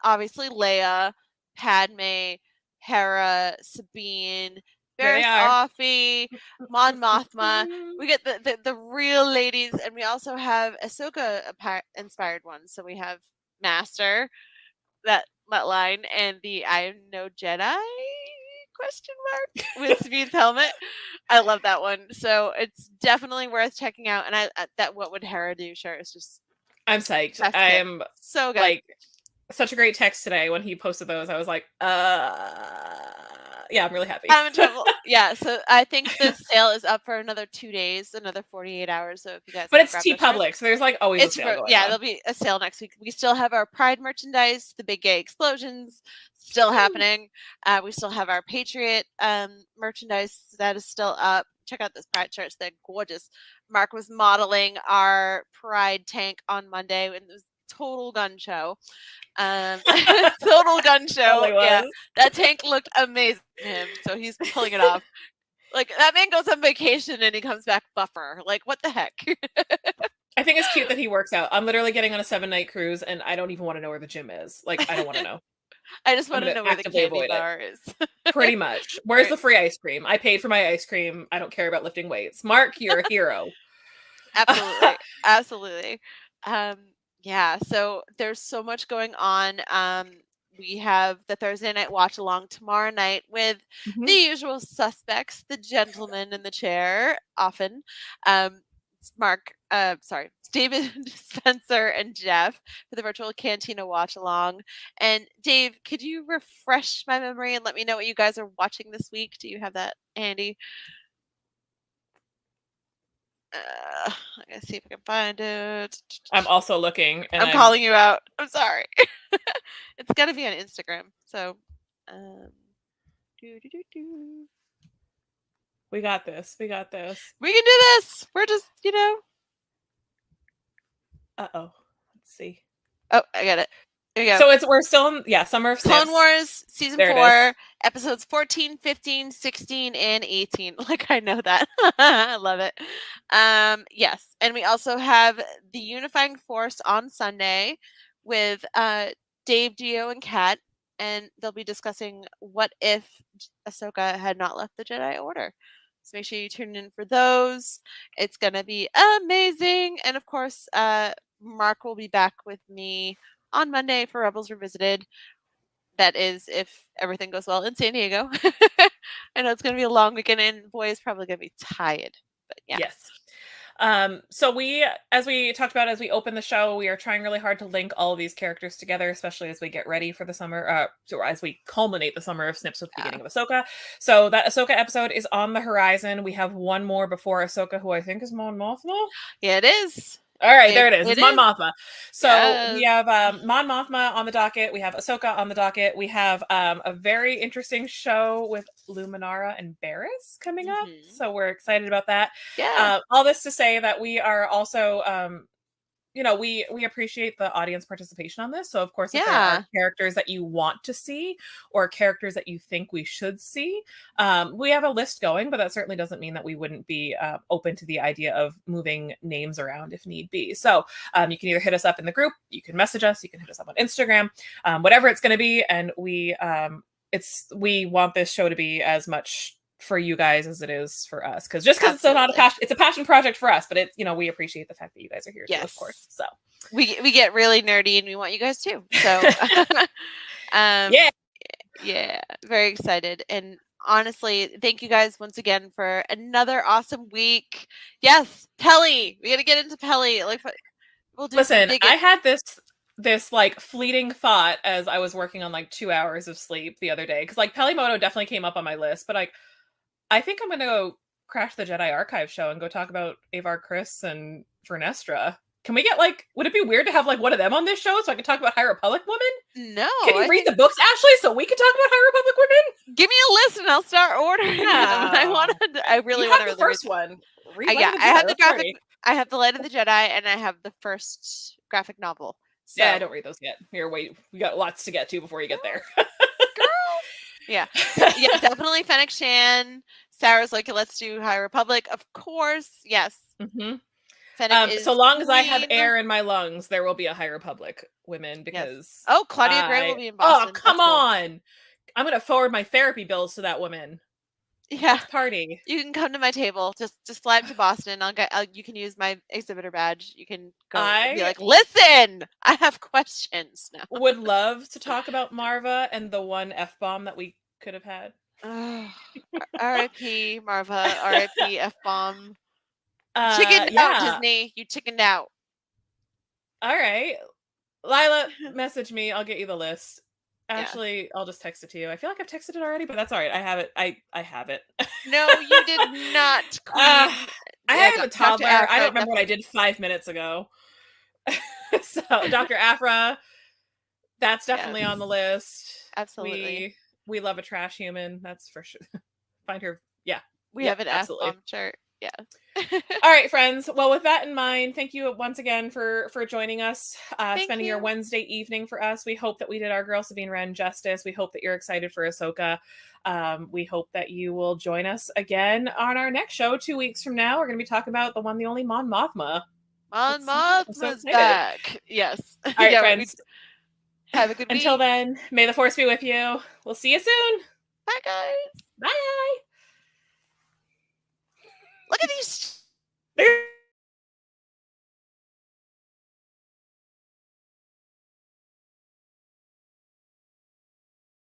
obviously Leia, Padme, Hera, Sabine, Barriss Offee, Mon Mothma. We get the real ladies, and we also have Ahsoka inspired ones. So we have Master, that line, and the I am no Jedi ? With Sabine's helmet. I love that one. So it's definitely worth checking out. And that What Would Hera Do shirt is just I'm psyched. I am so good. Like such a great text today when he posted those. I was like, yeah, I'm really happy. I'm in trouble. Yeah, so I think the sale is up for another 2 days, another 48 hours. So if you guys, but it's TeePublic, so there's like always a sale going on. There'll be a sale next week. We still have our Pride merchandise, the Big Gay Explosions, still happening. We still have our Patriot merchandise that is still up. Check out those Pride shirts; they're gorgeous. Mark was modeling our Pride tank on Monday, and it was total gun show. Total gun show. Yeah, that tank looked amazing to him, so he's pulling it off. Like, that man goes on vacation and he comes back buffer. Like, what the heck? I think it's cute that he works out. I'm literally getting on a 7-night cruise and I don't even want to know where the gym is. Like, I don't want to know. I just want to know where the candy bar is. Pretty much. Where's the free ice cream? I paid for my ice cream. I don't care about lifting weights. Mark, you're a hero. Absolutely. Absolutely. Yeah, so there's so much going on. We have the Thursday night watch along tomorrow night with the usual suspects, the gentleman in the chair, often. David, Spencer, and Jeff for the virtual Cantina watch along. And Dave, could you refresh my memory and let me know what you guys are watching this week? Do you have that handy? I'm gonna see if I can find it. I'm also looking. And I'm calling you out. I'm sorry. It's gotta be on Instagram. So We got this. We got this. We can do this. We're just, Uh-oh. Let's see. Oh, I got it. There you go. So we're still in, Summer of Clone Snips. Wars season There it 4, episodes 14, 15, 16, and 18. Like, I know that. I love it. Yes. And we also have the Unifying Force on Sunday with Dave, Dio, and Kat. And they'll be discussing what if Ahsoka had not left the Jedi Order. So make sure you tune in for those. It's going to be amazing. And of course, Mark will be back with me on Monday for Rebels Revisited. That is if everything goes well in San Diego. I know it's going to be a long weekend, and boy is probably going to be tired. But yeah. Yes. So we, as we talked about, as we open the show, we are trying really hard to link all of these characters together, especially as we get ready for the summer, or as we culminate the Summer of Snips with the beginning of Ahsoka. So that Ahsoka episode is on the horizon. We have one more before Ahsoka, who I think is Mon Mothma. Yeah, it is. All right, there it is. It's Mon Mothma. So we Yes. have Mon Mothma on the docket. We have Ahsoka on the docket. We have a very interesting show with Luminara and Barriss coming up. So we're excited about that. Yeah. All this to say that we are also, we appreciate the audience participation on this. So of course, if there are characters that you want to see or characters that you think we should see, we have a list going, but that certainly doesn't mean that we wouldn't be open to the idea of moving names around if need be. So you can either hit us up in the group, you can message us, you can hit us up on Instagram, whatever it's going to be. And we want this show to be as much for you guys as it is for us, because it's not a passion, it's a passion project for us, but it's, we appreciate the fact that you guys are here too, of course. So we get really nerdy, and we want you guys too. So yeah, very excited. And honestly, thank you guys once again for another awesome week. Yes, Pelly, we got to get into Pelly. Like, we'll do. Listen, I had this like fleeting thought as I was working on like 2 hours of sleep the other day, because like Pelimoto definitely came up on my list, but like I think I'm gonna go crash the Jedi Archive show and go talk about Avar Kriss and Vernestra. Can we get would it be weird to have one of them on this show so I can talk about High Republic women? No. Can you read the books, Ashley, so we can talk about High Republic women? Give me a list and I'll start ordering them. I really want to read the first one. I have the graphic. I have the Light of the Jedi, and I have the first graphic novel. So. Yeah, I don't read those yet. Here, wait. We got lots to get to before you get there. Girl. Yeah. Yeah, definitely Fennec Shan. Sarah's like, let's do High Republic. Of course. Yes. Mm-hmm. Fennec is so long as I have air in my lungs, there will be a High Republic women, because... Oh, Claudia Gray will be in Boston. Oh, come on! I'm going to forward my therapy bills to that woman. Yeah. Let's party. You can come to my table. Just fly up to Boston. You can use my exhibitor badge. You can go and be like, listen, I have questions now. Would love to talk about Marva and the one F-bomb that we could have had. R.I.P. Marva. R.I.P. F-bomb. Chickened out, Disney. You chickened out. All right. Lila, message me. I'll get you the list. Ashley, I'll just text it to you. I feel like I've texted it already, but that's all right. I have it. I have it. No, you did not, Queen. I have a toddler. I don't remember what I did 5 minutes ago. So, Dr. Afra, that's definitely on the list. Absolutely. We love a trash human. That's for sure. Find her. Yeah. We have an F-bomb shirt. Yeah. All right, friends. Well, with that in mind, thank you once again for joining us, spending your Wednesday evening for us. We hope that we did our girl Sabine Wrenn justice. We hope that you're excited for Ahsoka. We hope that you will join us again on our next show 2 weeks from now. We're going to be talking about the one, the only Mon Mothma. Mon Mothma's back. Yes. All right, friends. Have a good week. Until then, may the Force be with you. We'll see you soon. Bye, guys. Bye. Look at these